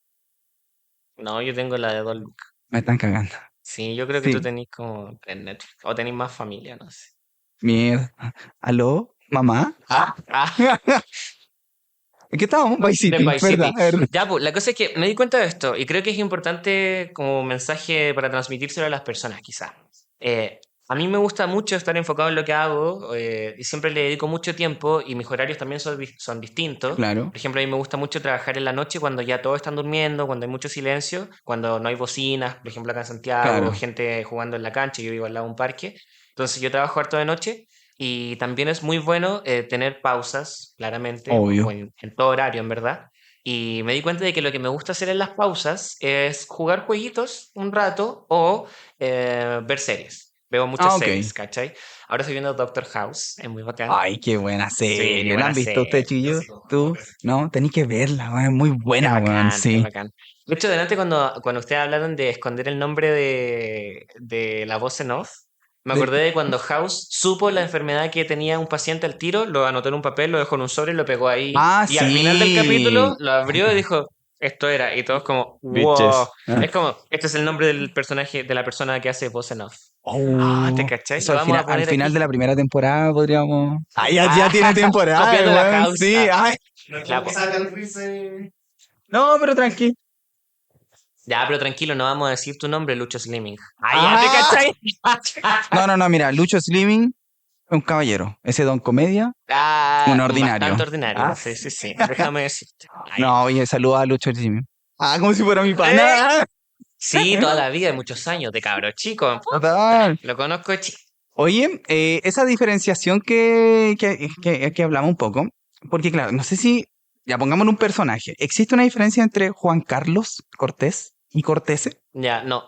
No, yo tengo la de 2 lucas. Me están cagando. Sí, yo creo que tú Sí, tenés como en Netflix. O tenés más familia, no sé. mierda. ¿Aló? ¿Mamá? Ah. Ah, ¿En qué estábamos? Vice del City, Vice ¿verdad? City. Ya, pues, la cosa es que me di cuenta de esto y creo que es importante como mensaje para transmitírselo a las personas, quizás. A mí me gusta mucho estar enfocado en lo que hago y siempre le dedico mucho tiempo y mis horarios también son distintos. Claro, Por ejemplo, a mí me gusta mucho trabajar en la noche cuando ya todos están durmiendo, cuando hay mucho silencio, cuando no hay bocinas, por ejemplo, acá en Santiago, claro, gente jugando en la cancha, yo vivo al lado de un parque. Entonces yo trabajo harto de noche y también es muy bueno tener pausas, claramente, o obvio. en todo horario, en verdad. Y me di cuenta de que lo que me gusta hacer en las pausas es jugar jueguitos un rato o ver series. Veo muchas Ah, ok. series, ¿cachai? Ahora estoy viendo Doctor House, es muy bacán. Ay, qué buena Sí, serie. ¿La buena han visto ustedes, serie. chillos? ¿Tú? No, tenéis que verla, weón. Es muy Es buena, weón. bacán, es Sí. bacán. De hecho, delante cuando ustedes hablaron de esconder el nombre de la voz en off, me De- acordé de cuando House supo la enfermedad que tenía un paciente al tiro, lo anotó en un papel, lo dejó en un sobre y lo pegó ahí. Ah, Y al final del sí. capítulo lo abrió y dijo, esto era. Y todos como, wow. Bitches. Ah. Es como, este es el nombre del personaje, de la persona que hace voz en off. Ah, ¿te Oh, cachai? eso Lo vamos a al poner final aquí. de la primera temporada podríamos. Ah, ya Ah, tiene temporada, copiando la weón. House. Sí, Ah, ay. ya, po. No, pero tranqui. Ya, pero tranquilo, no vamos a decir tu nombre, Lucho Slimming. Ah, ya, ¿te Ah, cachai? no, mira, Lucho Slimming es un caballero. Ese don comedia, un Ah, ordinario. bastante ordinario. Ah, Sí, sí, sí. Déjame decirte. Ah, ya. no, oye, saluda a Lucho Slimming. Ah, como si fuera mi Eh, pana. Sí, toda la vida, muchos años de cabro chico. Total. Lo conozco de chico. Oye, esa diferenciación que hablamos un poco, porque claro, no sé si, ya pongámosle un personaje, ¿existe una diferencia entre Juan Carlos Cortés y Cortese? Ya, no.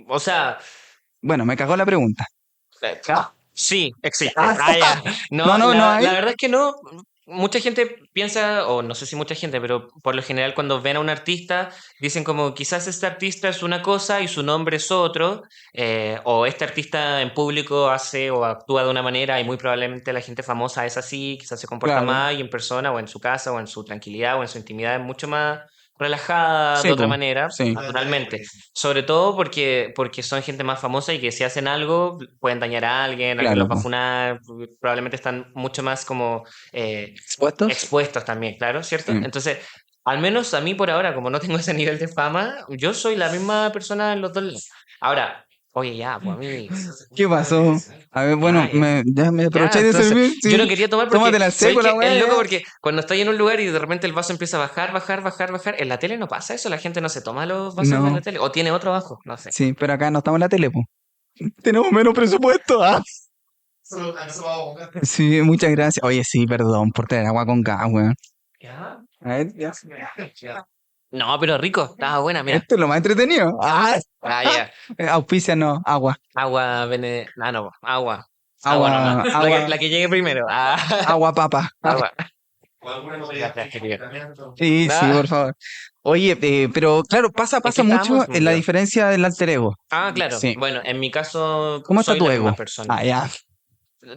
O sea, Bueno, me cagó la pregunta. sí, existe. Ah, ya. No, No, no, no hay. la verdad es que no. Mucha gente piensa, o no sé si mucha gente, pero por lo general cuando ven a un artista, dicen como quizás este artista es una cosa y su nombre es otro, o este artista en público hace o actúa de una manera y muy probablemente la gente famosa es así, quizás se comporta Claro. más y en persona o en su casa o en su tranquilidad o en su intimidad es mucho más relajada de Sí, otra pues, manera, sí, naturalmente. Sobre todo porque son gente más famosa y que si hacen algo pueden dañar a alguien claro, los va a pues. funar, probablemente están mucho más como ¿Expuestos? expuestos también, claro, ¿cierto? Sí. Entonces, al menos a mí por ahora, como no tengo ese nivel de fama, yo soy la misma persona en los dos lados. Ahora, oye, ya, pues a mí... ¿Qué pasó? A ver, bueno, Ya, ya. ya me Ya, aproveché de entonces, servir, yo sí. no quería tomar porque, Tómatela al ¿sabéis seco la que es weá, loco? ya. Porque cuando estoy en un lugar y de repente el vaso empieza a bajar, bajar, bajar, bajar, en la tele no pasa eso, la gente no se toma los vasos de la No, tele, o tiene otro bajo, no sé. sí, pero acá no estamos en la tele, pues. Tenemos menos presupuesto. Ah. Sí, muchas gracias. Oye, sí, perdón por traer agua con gas, weón. ¿Ya? A ver, ya. No, pero rico, estaba buena, mira. Esto es lo más entretenido. Ah, ya. Auspicia no, agua. Agua, ah, no, agua. Agua nomás. Agua, agua, La que llegue primero. Ah, agua papa. agua. Gracias, querido. Sí, sí, Ah, por favor. Oye, pero claro, ¿en qué pasa mucho estábamos? Se me en la olvidó. diferencia del alter ego. Ah, claro. Sí. Bueno, en mi caso ¿Cómo está soy tu la ego? misma persona. Ah, ya.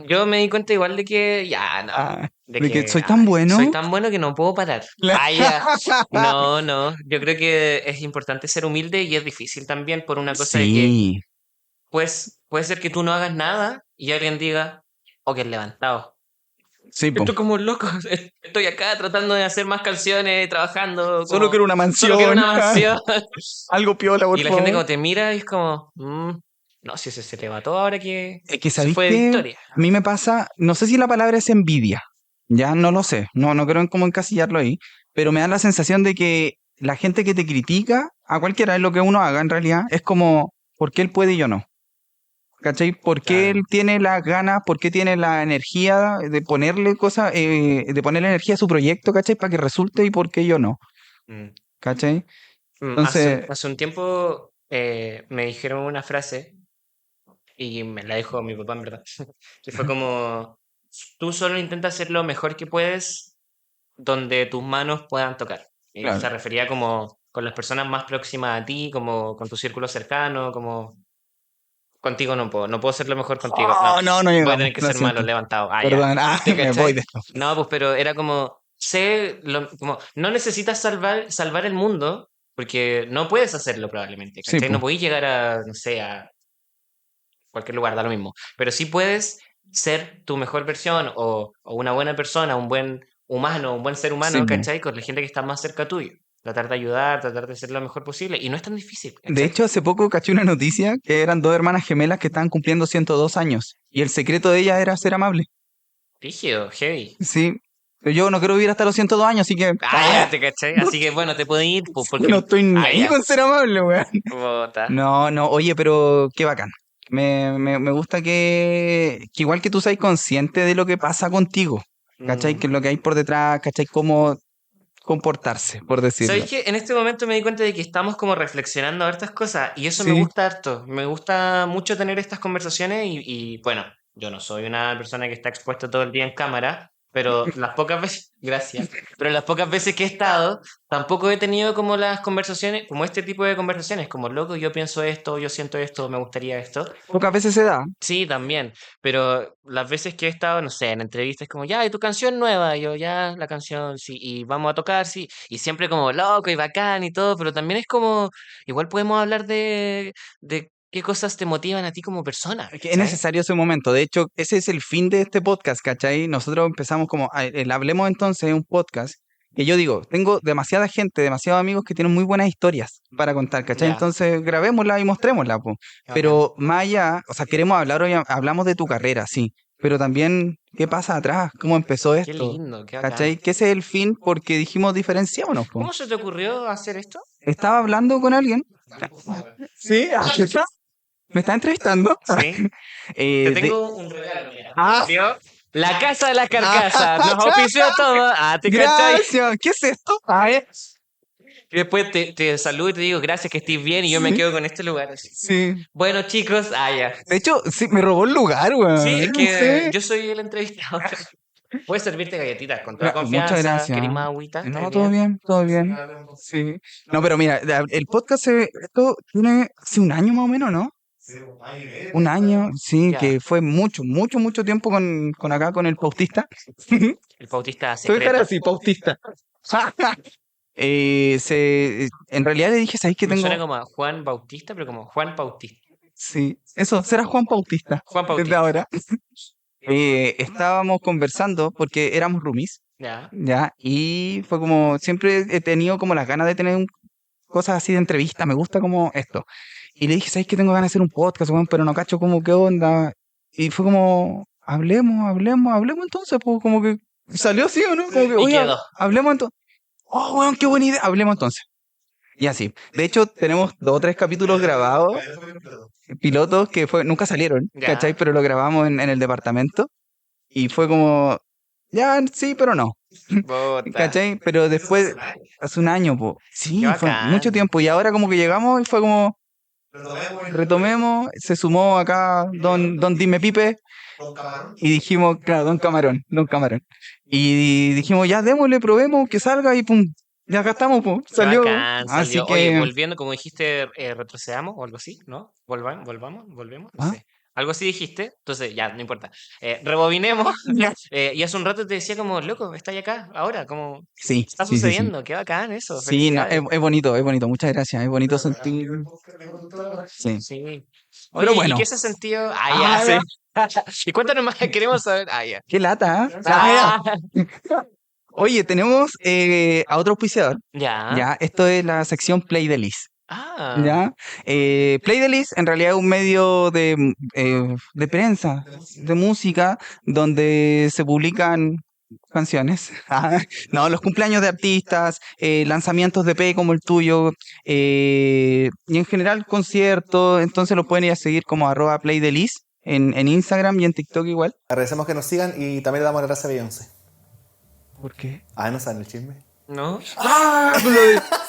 Yo me di cuenta igual de que, ya, no, Ah, de de que que soy tan soy bueno. tan bueno que no puedo parar. Ah, ya. No, no. Yo creo que es importante ser humilde y es difícil también por una cosa de que, Sí, pues, puede ser que tú no hagas nada y alguien diga, oh, que levantado. sí, po. Estoy como loco, estoy acá tratando de hacer más canciones, trabajando, Solo como, quiero una solo quiero mansión. una mansión. Algo piola, por Y la gente favor. como te mira y es como, no, si ese se levantó ahora que Es que se sabéis fue de que victoria. a mí me pasa, no sé si la palabra es envidia, ya no lo sé, no creo en cómo encasillarlo ahí, pero me da la sensación de que la gente que te critica, a cualquiera es lo que uno haga en realidad, es como, ¿por qué él puede y yo no? ¿Cachai? ¿Por qué él Claro. tiene las ganas, por qué tiene la energía de ponerle cosas, de ponerle energía a su proyecto, ¿cachai? Para que resulte y por qué yo no, Mm. ¿cachai? Hace Entonces, hace un tiempo me dijeron una frase y me la dijo mi papá en verdad. Que fue como, tú solo intenta hacer lo mejor que puedes donde tus manos puedan tocar. Y se claro. refería como con las personas más próximas a ti, como con tu círculo cercano, como contigo no puedo ser lo mejor contigo. No, Oh, no voy a llegamos, tener que lo ser malo, siento, levantado. Ah, ya. perdón, ¿Te me voy cachai? de esto. No, pues, pero era como, como, no necesitas salvar el mundo, porque no puedes hacerlo probablemente, Sí, ¿cachai? No pues, podéis llegar a, no sé, a cualquier lugar, da lo mismo. Pero sí puedes ser tu mejor versión o una buena persona, un buen humano, un buen ser sí, humano, pues. ¿cachai? Con la gente que está más cerca tuyo. Tratar de ayudar, tratar de ser lo mejor posible. Y no es tan difícil, De ¿cachai? hecho, hace poco caché una noticia que eran dos hermanas gemelas que estaban cumpliendo 102 años y el secreto de ellas era ser amable. Rígido, heavy. Sí, pero yo no quiero vivir hasta los 102 años, así que Ah, ya te caché. Así que bueno, te pueden ir, pues, no porque. estoy ni Ah, ahí ya. con ser amable, weón. Bota. No, oye, pero qué bacán. Me gusta que igual que tú seas consciente de lo que pasa contigo, ¿cachai? Mm. Que es lo que hay por detrás, ¿cachai? Cómo comportarse, por decirlo. ¿Sabéis que en este momento me di cuenta de que estamos como reflexionando a hartas cosas y eso me Sí, gusta harto? Me gusta mucho tener estas conversaciones bueno, yo no soy una persona que está expuesta todo el día en cámara, pero las pocas veces, gracias, pero las pocas veces que he estado, tampoco he tenido como las conversaciones, como este tipo de conversaciones, como loco, yo pienso esto, yo siento esto, me gustaría esto. pocas veces se da. Sí, también, pero las veces que he estado, no sé, en entrevistas como, ya, ¿y tu canción nueva? Y yo, ya, la canción, sí, y vamos a tocar, sí, y siempre como loco y bacán y todo, pero también es como, igual podemos hablar de qué cosas te motivan a ti como persona, Es que es ¿cachai? necesario ese momento. De hecho, ese es el fin de este podcast, ¿cachai? Nosotros empezamos como, el Hablemos entonces es un podcast que yo digo, tengo demasiada gente, demasiados amigos que tienen muy buenas historias para contar, ¿cachai? Ya, Entonces grabémosla y mostrémosla, po. qué bacán. Pero más allá, o sea, queremos hablar hoy, hablamos de tu carrera, sí, pero también, ¿qué pasa atrás? ¿Cómo empezó Qué esto? lindo, qué bacán. ¿Cachai? Que ese es el fin porque dijimos diferenciémonos, po. ¿Cómo se te ocurrió hacer esto? Estaba hablando con alguien. Sí, me está entrevistando. Sí, te Eh, de, tengo un regalo, mira. ah, ¿Vio? La Casa de las ah, Carcasas, nos auspició todo, ¿te cachai? gracias. ¿Qué es esto? A ver. Y después te saludo y te digo gracias que estés bien y yo me Sí, quedo con este lugar así. sí. Bueno, chicos, ya. De hecho, sí, me robó el lugar, Sí, weón. es No que sé. yo soy el entrevistador. Puedes servirte galletitas con toda Muchas confianza. gracias. ¿Querés más agüita? ¿Estás No, todo bien? bien, todo bien. Sí. No, pero mira, el podcast, esto tiene hace un año más o menos, ¿no? Un año, sí, Ya, que fue mucho tiempo con acá, con el Pautista. el pautista Tuve cara secreto. así, Pautista. En realidad le dije, ¿sabéis que Me suena tengo? como a Juan Bautista, pero como Juan Bautista. Sí, eso, será Juan Bautista, Juan desde Bautista. ahora. Estábamos conversando porque éramos roomies, Ya. ¿ya? Y fue como, siempre he tenido como las ganas de tener cosas así de entrevista, me gusta como esto. Y le dije, ¿sabes que tengo ganas de hacer un podcast, weón? Pero no cacho como qué onda. Y fue como, hablemos entonces, pues como que salió así o no, como que, Y oye, quedó. hablemos entonces. Oh, weón, qué buena idea, hablemos entonces. Y así. De hecho, tenemos 2 o 3 capítulos grabados, pilotos que nunca salieron, ¿cachai? Ya. Pero lo grabamos en el departamento y fue como, ya, sí, pero no, Bota. ¿cachai? Pero después, hace un año, pues, Qué sí, fue mucho bacán. tiempo y ahora como que llegamos y fue como, retomemos, se sumó acá don Dime Pipe y dijimos, claro, Don Camarón. Y dijimos, ya démosle, probemos, que salga y pum, ya acá estamos, pues, Qué salió. bacán Así salió. Oye, que, volviendo, como dijiste, retrocedamos o algo así, ¿no? Volvemos, no ¿ah? sé. Algo así dijiste, entonces ya, no importa. Rebobinemos. Ya. Y hace un rato te decía como, loco, está acá, ahora, como, Sí, está sí, sí, sí. sucediendo, qué bacán eso, Sí, no, felicidades. es bonito, muchas gracias, es bonito sentir. Sí. Sí. Pero Oye, ¿y bueno, qué se ha sentido? Ah, ya, ah, sí. ya, Y cuéntanos más, queremos saber. Ah, ya. qué lata, ¿ah? Ah, Ah, ya. Oye, tenemos a otro auspiciador, ya. ya, esto es la sección Play the List. Ah, ¿Ya? Play the List en realidad es un medio de prensa, de música, donde se publican canciones. Ah, no, los cumpleaños de artistas, lanzamientos de P como el tuyo, y en general conciertos, entonces lo pueden ir a seguir como @Play the List en Instagram y en TikTok igual. Agradecemos que nos sigan y también le damos las gracias a Beyoncé. ¿Por qué? Ah, no saben el chisme. ¿no? Ah,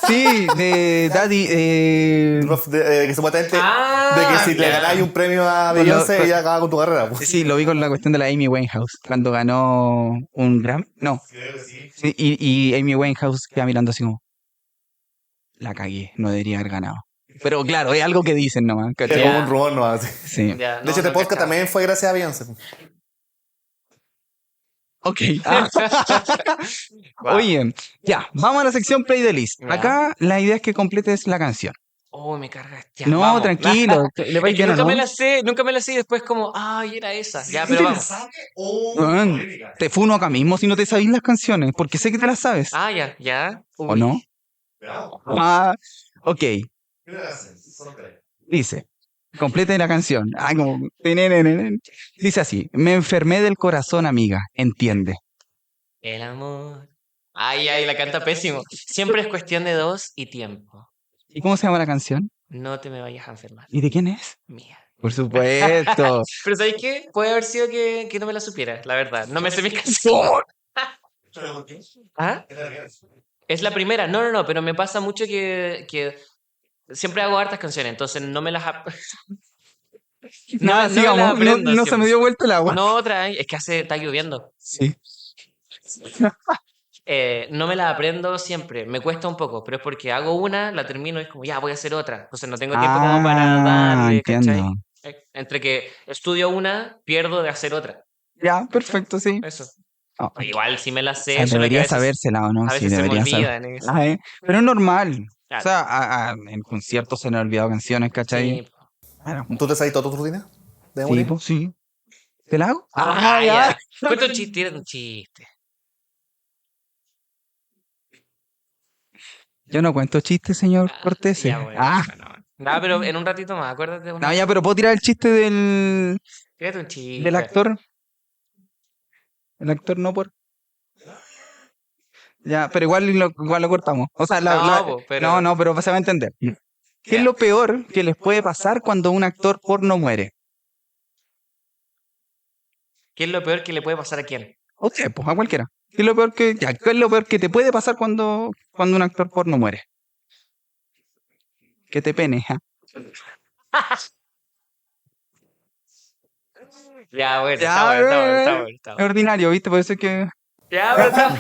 sí, de Daddy, Que supuestamente de que Ah, si le ya. ganáis un premio a con lo- Beyoncé, con- ella acaba con tu carrera. Pues. sí, lo vi con la cuestión de la Amy Winehouse, cuando ganó un Grammy. No, sí, y Amy Winehouse queda mirando así como, la cagué, no debería haber ganado. Pero claro, es algo que dicen nomás, Es ¿cachai? como un Ya. rumor, ¿no? Así. Sí. Ya, De hecho, este no podcast cachaba. también fue gracias a Beyoncé. Ok. Ah, Wow. oye, ya, vamos a la sección Play the List. Ya. Acá la idea es que completes la canción. Oh, me cargas. Ya, No, vamos. tranquilo, ¿le vais Es que bien o nunca me no? la sé, nunca me la sé y después como, ay, era esa. Ya, pero vamos. Weón, te funo acá mismo si no te sabes las canciones, porque sé que te las sabes, Ah, ya, ya. ¿o Uy. no? Ah, ok, dice, complete la canción. Ah, como... Dice así, me enfermé del corazón, amiga, entiende. El amor. Ay, ay, la canta pésimo. Siempre es cuestión de dos y tiempo. ¿Y cómo se llama la canción? No te me vayas a enfermar. ¿Y de quién es? Mía. Por supuesto. Pero ¿sabes qué? Puede haber sido que no me la supiera, la verdad. No me sé mis canciones. ¿Ah? Es la primera. No, no, no, pero me pasa mucho que siempre hago hartas canciones, entonces no me las... Nada, no me las sigamos, no, aprendo no se me siempre. dio vuelta el agua. No otra, es que está lloviendo. Sí. No me la aprendo siempre, me cuesta un poco, pero es porque hago una, la termino y es como, ya, voy a hacer otra. Entonces no tengo tiempo como para Ah, darle, ¿cachai? entiendo. Entre que estudio una, pierdo de hacer otra. Ya, perfecto, sí. Eso. Ah, Igual sí me la o sé, sea, solo que debería sabérsela o no, a sí, veces se me debería saber. olvidan eso. Ah, pero es normal. O Claro. sea, en conciertos se me han olvidado canciones, ¿cachai? Sí. Claro. ¿Tú te sabes toda tu rutina de Sí, memoria? pues sí. ¿Te la hago? Ah, ya. ya. Cuenta un chiste, tírate un chiste. Yo no cuento chistes, señor Cortese. Ya, bueno, Ah, bueno. Nada, pero en un ratito más, acuérdate de no, una. ya, pero puedo tirar el chiste Tírate un del chiste. actor. El actor no por. Ya, pero igual lo cortamos. O sea, No, po, no, pero. no, pero se va a entender. ¿Qué es Ya. lo peor que les puede pasar cuando un actor porno muere? ¿Qué es lo peor que le puede pasar a quién? O sea, pues a cualquiera. ¿Qué es lo peor qué es lo peor que te puede pasar cuando un actor porno muere? Que te pene. ¿Ja? Ya, bueno, está Ya, bueno, está bueno, está bueno, está es bueno. ordinario, ¿viste? Por eso es que. Ya, pero está.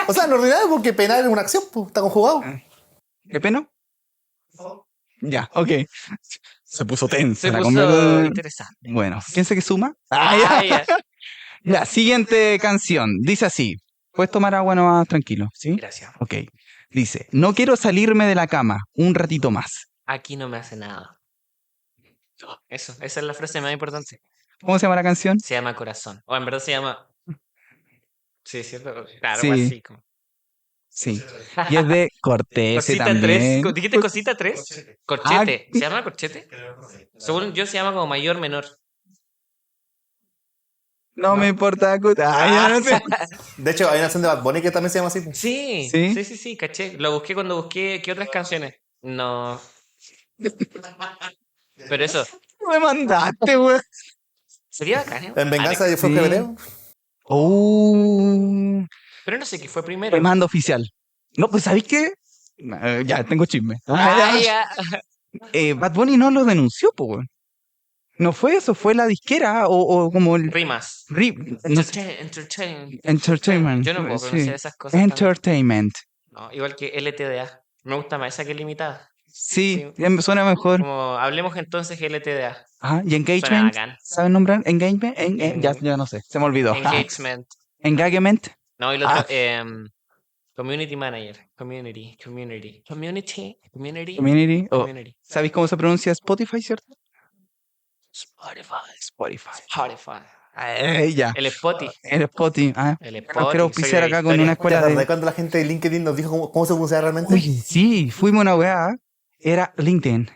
O sea, no ordinario porque penal es una acción, pues, está conjugado. ¿Qué peno? Ya, ok. Se puso tensa Se la puso conversación. interesante. Bueno, piensa que suma. Ah, ya. Ya, siguiente canción. Dice así. Puedes tomar agua nomás tranquilo, ¿sí? Gracias. Ok. Dice, no quiero salirme de la cama un ratito más. Aquí no me hace nada. Eso, esa es la frase más importante. ¿Cómo se llama la canción? Se llama corazón. O en verdad se llama. Sí, ¿cierto? Claro, algo Sí, así. Como... sí. Y es de Cortese Cosita 3. también. ¿Dijiste cosita 3? Ah, Corchete. ¿Se llama corchete? Según yo se llama como mayor menor. No me importa. Ya no sé. De hecho, hay una canción de Bad Bunny que también se llama así. Sí, ¿Sí? sí, sí, sí, caché. Lo busqué cuando busqué qué otras canciones. No. Pero eso, Me mandaste, güey. sería bacán, ¿eh? En Venganza de Fue Sí. Febrero. Pero no sé qué fue primero. Demanda oficial. No, pues ¿sabéis qué? Ya, tengo chisme. Ah, ya. Bad Bunny no lo denunció, po, güey. No fue eso, fue la disquera o como el Rimas. no sé, Entertainment. Yo no puedo Sí. pronunciar esas cosas tan. Entertainment. No, igual que LTDA. Me gusta más esa que limitada. Sí, Sí. ya me suena mejor. Como hablemos entonces LTDA. Ajá, y Suena engagement. bacán. ¿Saben nombrar? Engagement. Ya, En- ya no sé, se me olvidó. Engagement. Engagement. No, y lo otro, Ah, Community Manager. Community. community. Community. ¿Sabéis cómo se pronuncia Spotify, cierto? Spotify. Spotify. Ya. El Spotify. El Spotify. El Nos quiero Spotify. Soy auspiciar de acá con historia. una ¿Te escuela acordás de. cuando la gente de LinkedIn nos dijo cómo se pronuncia realmente? Uy, sí, fuimos a una weá. Era LinkedIn.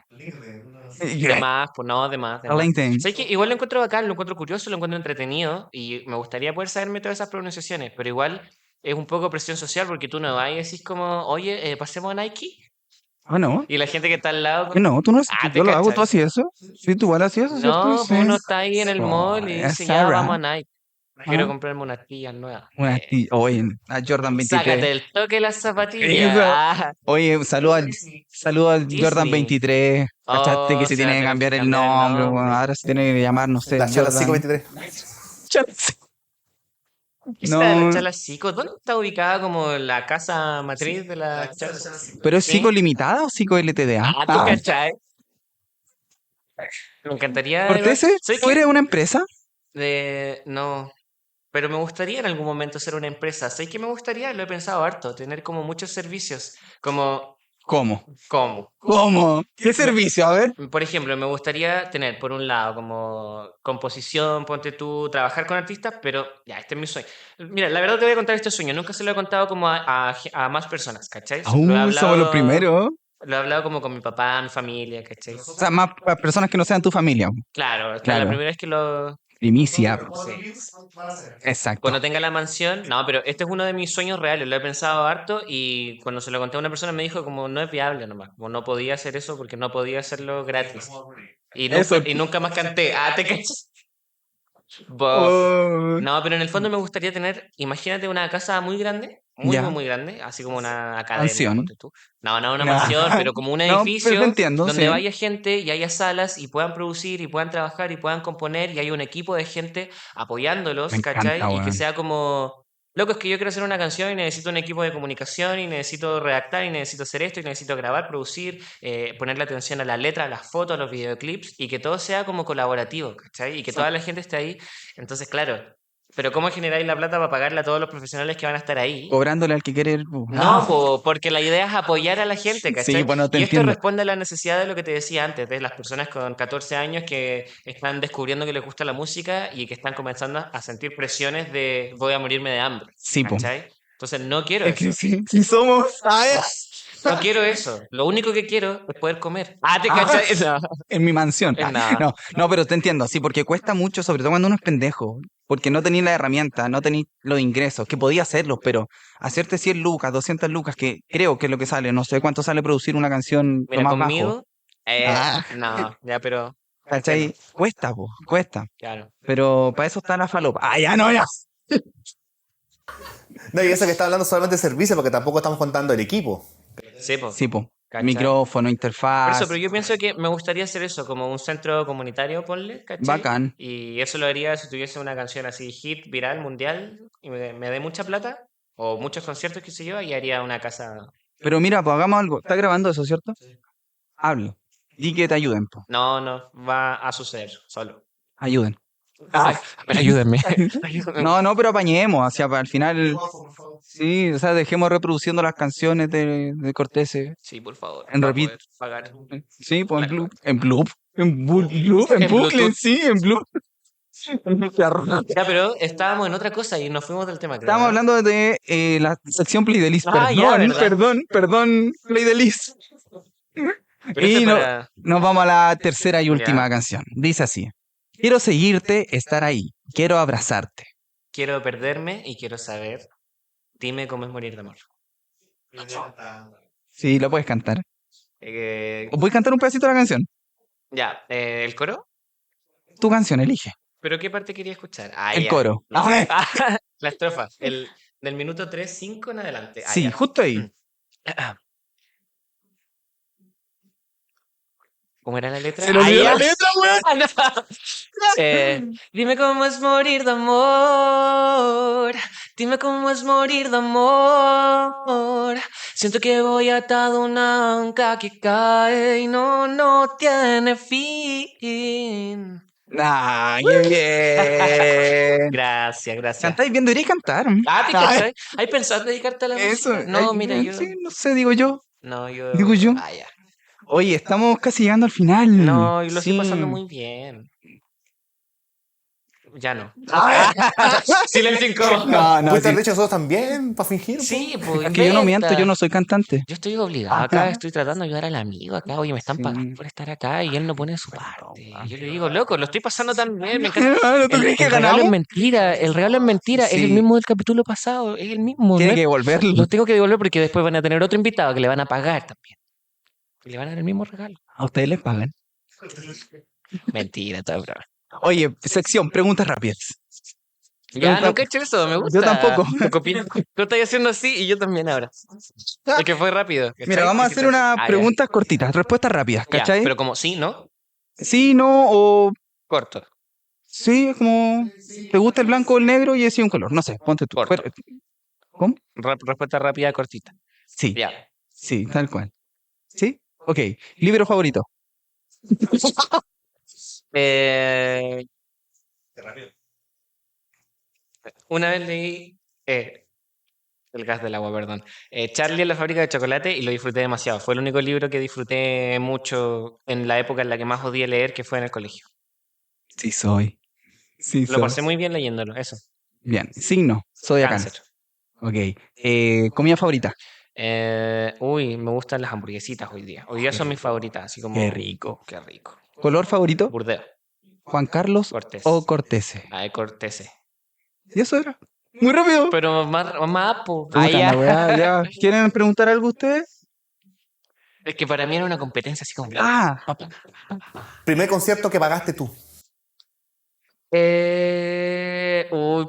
De más, pues no, de más, de más. LinkedIn. ¿Sabes qué? Igual lo encuentro bacán, lo encuentro curioso, lo encuentro entretenido y me gustaría poder saberme todas esas pronunciaciones, pero igual es un poco presión social porque tú no vas y decís como, oye, pasemos a Nike Ah, no. y la gente que está al lado, No, tú no. ah, te Yo lo hago, tú cachai. hacías eso. Sí, tú igual hacías eso, ¿cierto? No, Sí. pues uno está ahí en el Oh, mall y es dice, ya vamos Sarah. a Nike. Quiero Ah, comprarme unas tillas nuevas. Oye, a Jordan 23. Sácate el toque de las zapatillas. Eso. Ah, Oye, saludo al Jordan Disney. 23. ¿Cachaste que Oh, se se va tiene a que tener que cambiar el cambiar el nombre? Bueno, nombre. ahora se tiene que llamar, no sé, La Chala Psico Jordan. 23. ¿Qué será de la No, Chala Psico? ¿Dónde está ubicada como la casa matriz de la Chala? pero ¿es ¿Sí? psico limitada o psico LTDA? Ah, ¿tú cachai? Me encantaría igual. ¿Cortese? ¿Sabes ¿Tú qué? eres una empresa? No, pero me gustaría en algún momento ser una empresa. ¿Sabes qué me gustaría? Lo he pensado harto, tener como muchos servicios, como, ¿Cómo? como. ¿Cómo? ¿Qué Me- servicio? A ver. Por ejemplo, me gustaría tener, por un lado, como composición, ponte tú, trabajar con artistas, pero ya, este es mi sueño. Mira, la verdad te voy a contar este sueño. Nunca se lo he contado como a más personas, ¿cachai? Somos los primeros. Lo he hablado como con mi papá, mi familia, ¿cachai? O sea, más personas que no sean tu familia. Claro, esta es la Claro. primera vez que lo. Primicia. Sí. Exacto. Cuando tenga la mansión, no, pero este es uno de mis sueños reales, lo he pensado harto y cuando se lo conté a una persona me dijo como no es viable nomás, como no podía hacer eso porque no podía hacerlo gratis. Eso. Y nunca más canté. Ah, ¿te cachas? Bo- Oh, No, pero en el fondo me gustaría tener, imagínate una casa muy grande, ya. muy grande, así como una academia, Mansión. ponte tú. No, no una Nah. mansión, pero como un No, pero te edificio entiendo, donde sí. vaya gente y haya salas y puedan producir y puedan trabajar y puedan componer y hay un equipo de gente apoyándolos, Me ¿cachai? encanta, Y que weón. sea como, loco, es que yo quiero hacer una canción y necesito un equipo de comunicación y necesito redactar y necesito hacer esto y necesito grabar, producir, ponerle atención a la letra, a las fotos, a los videoclips y que todo sea como colaborativo, ¿cachai? Y que toda la gente esté ahí. Entonces, claro, pero ¿cómo generáis la plata para pagarle a todos los profesionales que van a estar ahí? Cobrándole al que quiere ir. No, porque la idea es apoyar a la gente, Sí, ¿cachai? bueno, te Y esto entiendo. responde a la necesidad de lo que te decía antes, de las personas con 14 años que están descubriendo que les gusta la música y que están comenzando a sentir presiones de voy a morirme de hambre, Sí, po. ¿cachai? Entonces no quiero Es que eso. sí somos. No quiero eso. Lo único que quiero es poder comer. Ah, ¿te Ah, cachai? No, en mi mansión. es nada. No, pero te entiendo, sí, porque cuesta mucho, sobre todo cuando uno es pendejo, porque no tenéis la herramienta, no tenéis los ingresos, que podía hacerlos, pero hacerte 100 lucas, 200 lucas, que creo que es lo que sale, no sé cuánto sale producir una canción lo Mira, más bajo. conmigo, Ah, no, ya, pero, ¿cachai? Cuesta, po, cuesta. claro. Pero para eso está la falopa. Ah, ya no, ya. No, y eso que está hablando solamente de servicio, porque tampoco estamos contando el equipo. Sí, pues. Sí, po. ¿Cachai? Micrófono, Por interfaz. eso, pero yo pienso que me gustaría hacer eso, como un centro comunitario, ponle, ¿cachai? Bacán. Y eso lo haría si tuviese una canción así, hit, viral, mundial, y me dé mucha plata, o muchos conciertos, qué sé yo, y haría una casa. Pero mira, pues hagamos algo. ¿Estás grabando eso, cierto? Hablo. Di que te ayuden, po. No, no, va a suceder, solo. Ayuden. Ay, pero ayúdenme. Ayúdenme. No, pero apañemos, o sea, al final, sí, o sea, dejemos reproduciendo las canciones de Cortese. Sí, por favor, En para repeat. poder pagar. Sí, pues en Claro. loop, en En bucle, Bluetooth. sí, en loop. Ya, pero estábamos en otra cosa y nos fuimos del tema, creo. Estábamos ¿eh? hablando de la sección Play the List. Ah, ya, ¿verdad? Perdón, Play the List. Pero esto Y es no, para. nos vamos a la tercera y última Ya. canción. Dice así. Quiero seguirte, estar ahí. Quiero abrazarte. Quiero perderme y quiero saber. Dime cómo es morir de amor. Sí, lo puedes cantar. Eh, ¿O puedes cantar un pedacito de la canción? ya, ¿el coro? Tu canción, elige. ¿Pero qué parte quería escuchar? Ah, El ya. coro. No. A ver. La estrofa. Del minuto 3, 5 en adelante. Ah, Sí, ya. justo ahí. ¿Cómo era la letra? Se le Ah, olvidó ya. la letra, weón. Ah, no. Dime cómo es morir de amor. Dime cómo es morir de amor. Siento que voy atado a una anca que cae y no tiene fin. Nah, qué bien. Gracias, gracias. Cantáis bien, deberíais cantar. Ah, ¿te Ay, cachai? ¿Hay pensado en dedicarte a la eso, música? No, mira, yo. sí, no sé, digo yo. No, Digo yo. yo. Ah, ya. Oye, estamos casi llegando al final. No, yo lo estoy Sí. pasando muy bien. Ya no. Ay. Silencio incómodo. No, no, Pudiste sí. haber dicho nosotros también, para fingir. Sí, po. pues Es que yo no miento, inventa. yo no soy cantante. Yo estoy obligado acá, estoy tratando de ayudar al amigo acá. Oye, me están Sí. pagando por estar acá y él no pone su Perdón, parte. weón. Yo le digo, loco, lo estoy pasando tan bien, me encanta. ¿No tú El, crees que el regalo es ganamos? mentira, el regalo es mentira, es el Sí. mismo del capítulo pasado, es el mismo. Tiene No que es- devolverlo. Lo tengo que devolver porque después van a tener otro invitado que le van a pagar también. Y le van a dar el mismo regalo. A ustedes les pagan. Mentira, toda broma. Oye, sección, preguntas rápidas. Ya, Pregunta- nunca he hecho eso, me gusta. Yo tampoco. Tu copia. Tú estás haciendo así y yo también ahora. Es que fue rápido. Mira, ¿cachai? vamos a Es que hacer te- unas Ah, ya. preguntas cortitas, respuestas rápidas, Ya, ¿cachai? pero como sí, ¿no? Sí, no, o Corto, sí, es como te gusta el blanco o el negro y decide un color, no sé, ponte tú. corto. ¿Cómo? Respuesta rápida, cortita. Sí, Ya. sí, tal cual. ¿Sí? Ok, libro favorito. Eh, una vez leí El gas del agua, perdón. Charlie en la fábrica de chocolate y lo disfruté demasiado. Fue el único libro que disfruté mucho en la época en la que más odié leer, que fue en el colegio. Sí soy. Sí Lo soy. pasé muy bien leyéndolo, eso. Bien, signo, zodiacal. Cáncer. Ok, comida favorita. Me gustan las hamburguesitas hoy día. Hoy día son mis favoritas, así como... Qué rico. Qué rico. Color favorito, Burdeo. Juan Carlos Cortés. o Cortese. Ay, Cortese. Y eso era. Muy rápido. Pero más po. Puta Ah, ya. la weá, ya. ¿Quieren preguntar algo ustedes? Es que para mí era una competencia así como... Ah, Primer concierto que pagaste tú.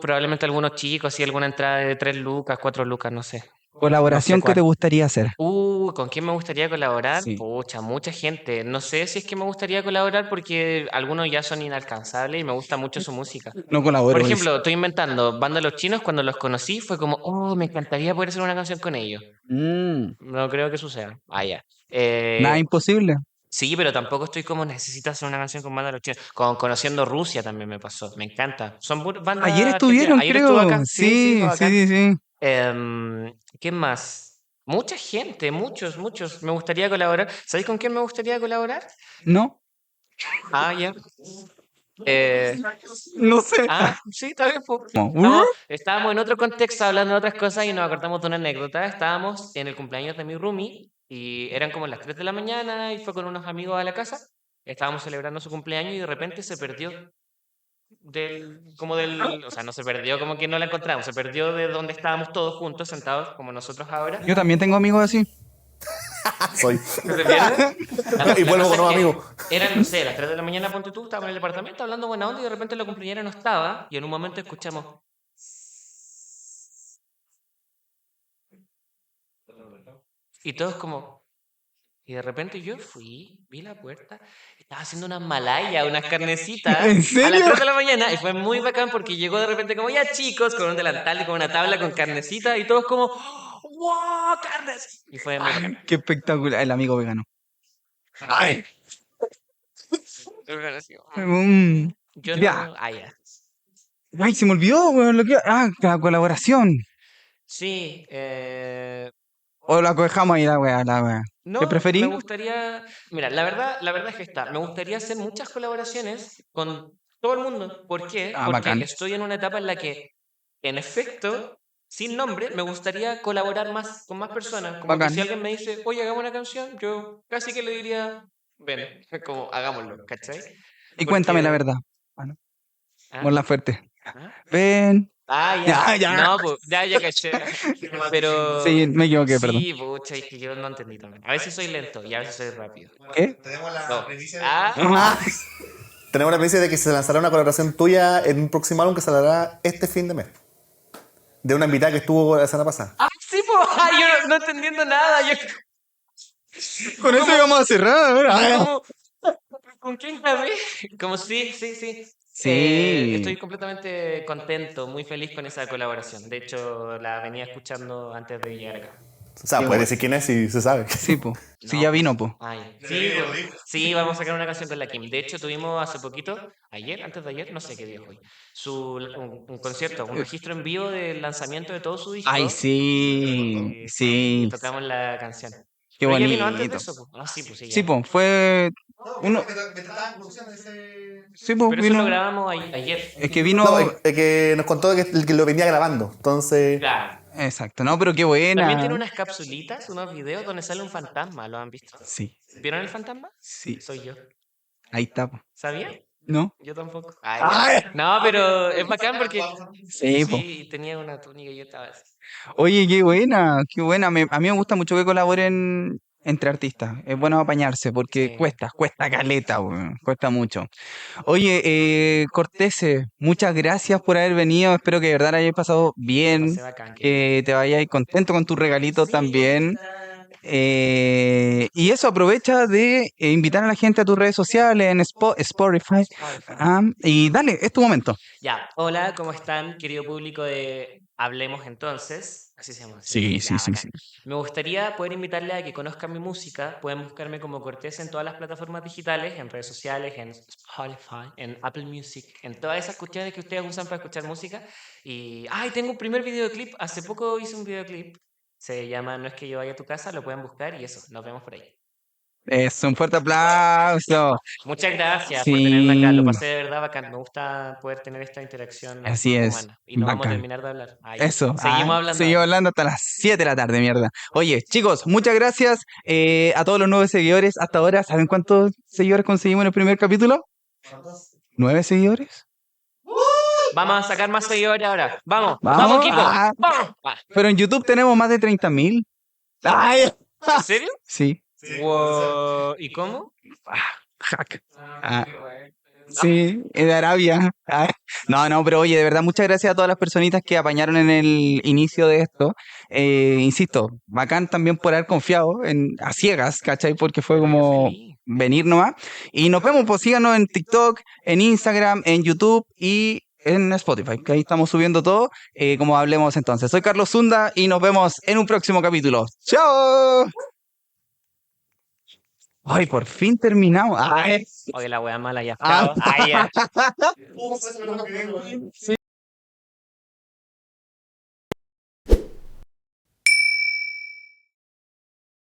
Probablemente algunos chicos, sí, alguna entrada de 3 lucas, 4 lucas, no sé. colaboración que te cuál. gustaría hacer. ¿Con quién me gustaría colaborar? Sí. Pucha, mucha gente. No sé si es que me gustaría colaborar porque algunos ya son inalcanzables y me gusta mucho su música. No colaboro. Por dice. ejemplo, estoy inventando Banda Los Chinos, cuando los conocí fue como, oh, me encantaría poder hacer una canción con ellos. No creo que suceda. Ah, ya. Nada imposible. Sí, pero tampoco estoy como necesito hacer una canción con Banda Los Chinos. Conociendo Rusia también me pasó. Me encanta. Son bandas Ayer argentinas. estuvieron, Ayer creo. estuvo acá. Sí, fue bacán. sí. ¿Qué más? Mucha gente, muchos. Me gustaría colaborar. ¿Sabéis con quién me gustaría colaborar? ¿No? Ah, ya. No sé. Sí, está bien. Po. Como, Estábamos en otro contexto hablando de otras cosas y nos acordamos de una anécdota. Estábamos en el cumpleaños de mi roomie y eran como las 3 de la mañana y fue con unos amigos a la casa. Estábamos celebrando su cumpleaños y de repente se perdió o sea, no se perdió como que no la encontramos, se perdió de donde estábamos todos juntos, sentados como nosotros ahora. Yo también tengo amigos así. Soy. ¿Se pierde? Y vuelvo cosa con es los que amigos. Eran, no sé, las 3 de la mañana, ponte tú, estábamos en el departamento hablando buena onda y de repente la cumpleañera no estaba y en un momento escuchamos. Y todos como. Y de repente yo vi la puerta, estaba haciendo unas malayas, unas carnecitas. ¿En A las serio? 3 de la mañana y fue muy bacán porque llegó de repente como ya chicos, con un delantal y con una tabla con carnecita y todos como ¡wow! ¡Carnes! Y fue muy bacán. Qué espectacular. El amigo vegano. Ay. Yo Ya. no. Ah, ya. Ay, se me olvidó, weón, lo que. La colaboración. Sí, O la dejamos ahí, la weá. no, ¿Qué preferí? me gustaría. Mira, la verdad es que me gustaría hacer muchas colaboraciones con todo el mundo. ¿Por qué? Porque Bacán. estoy en una etapa en la que, en efecto, sin nombre, me gustaría colaborar más con más personas. Como Bacán. que si alguien me dice, oye, hagamos una canción, yo casi que le diría, ven, como hagámoslo, ¿cachai? Y cuéntame la Porque- verdad. ¿Ah? Mon Laferte. ¿Ah? Ven. Ya. Ya. No, pues, ya caché. Pero Sí, me equivoqué, perdón. sí, pucha, es que yo no entendí también. A veces soy lento y a veces soy rápido. ¿Qué? Tenemos la No. primicia Ah, Tenemos la primicia de que se lanzará una colaboración tuya en un próximo álbum que saldrá este fin de mes. De una invitada que estuvo la semana pasada. Sí, pues, yo no entendiendo nada. Yo con eso íbamos a cerrar. como, ¿con quién grabé? Como sí. Sí. Estoy completamente contento, muy feliz con esa colaboración. De hecho, la venía escuchando antes de llegar acá. O sea, Qué puede bueno. decir quién es si se sabe. Sí, po. Sí, No, ya pues, vino, po. Sí, sí, vamos a sacar una canción con la Kim. De hecho, tuvimos hace poquito, antes de ayer, no sé qué día es hoy, un concierto, un registro en vivo del lanzamiento de todo su disco. Ay, sí. Y Sí. tocamos la canción. Qué Pero ella vino antes de bonito. eso, pues. Sí, pues sí, Sí, ya. po. Fue. Uno. Sí, po. Pero eso lo Vino. grabamos ayer. Es que vino. No, es que nos contó que lo venía grabando. Entonces, Claro. Exacto. No, pero qué También buena. tiene unas capsulitas, unos videos donde sale un fantasma, ¿lo han visto? Sí. ¿Vieron el fantasma? Sí. Soy yo. Ahí está, po. ¿Sabía? ¿No? Yo tampoco. Ay. No, pero es bacán porque Sí, po. sí, tenía una túnica y yo estaba así. Oye, qué buena, qué buena. A mí me gusta mucho que colaboren entre artistas. Es bueno apañarse porque Sí. cuesta caleta, weón, cuesta mucho. Oye, Cortese, muchas gracias por haber venido. Espero que de verdad la hayas pasado Lo bien, pasé bacán. que te vayas contento con tu regalito también. Y eso, aprovecha de invitar a la gente a tus redes sociales en Spotify. Y dale, es tu momento. Ya, hola, ¿cómo están, querido público de Hablemos entonces? Así se llama. Sí, Ya, sí, sí, bacán. sí. Me gustaría poder invitarle a que conozcan mi música. Pueden buscarme como Cortés en todas las plataformas digitales, en redes sociales, en Spotify, en Apple Music, en todas esas cuestiones que ustedes usan para escuchar música. Y, tengo un primer videoclip. Hace poco hice un videoclip. Se llama No es que yo vaya a tu casa, lo pueden buscar y eso, nos vemos por ahí. Es un fuerte aplauso. Muchas gracias por tenerme acá. Sí, Lo pasé de verdad bacán. Me gusta poder tener esta interacción así es. humana. Y no vamos a Bacán. terminar de hablar. Ya. Eso, Seguimos hablando sigo ahora. hablando hasta las 7 de la tarde, mierda. Oye, chicos, muchas gracias a todos los nuevos seguidores. Hasta ahora, ¿saben cuántos seguidores conseguimos en el primer capítulo? ¿9 seguidores? Vamos a sacar más seguidores ahora. Vamos, Vamos. equipo. Vamos. Pero en YouTube tenemos más de 30.000. ¡Ay! ¿En serio? Sí. Wow. ¿Y cómo? Hack. Sí, es de Arabia. No, pero oye, de verdad, muchas gracias a todas las personitas que apañaron en el inicio de esto. Insisto, bacán también por haber confiado a ciegas, ¿cachai? Porque fue como Feliz. venir nomás. Y nos vemos, pues síganos en TikTok, en Instagram, en YouTube y en Spotify, que ahí estamos subiendo todo, como hablemos entonces. Soy Carlos Zunda y nos vemos en un próximo capítulo. ¡Chao! Ay, por fin terminamos. Ay. Oye, la wea mala ya. Ah. Chao. Ya. Sí.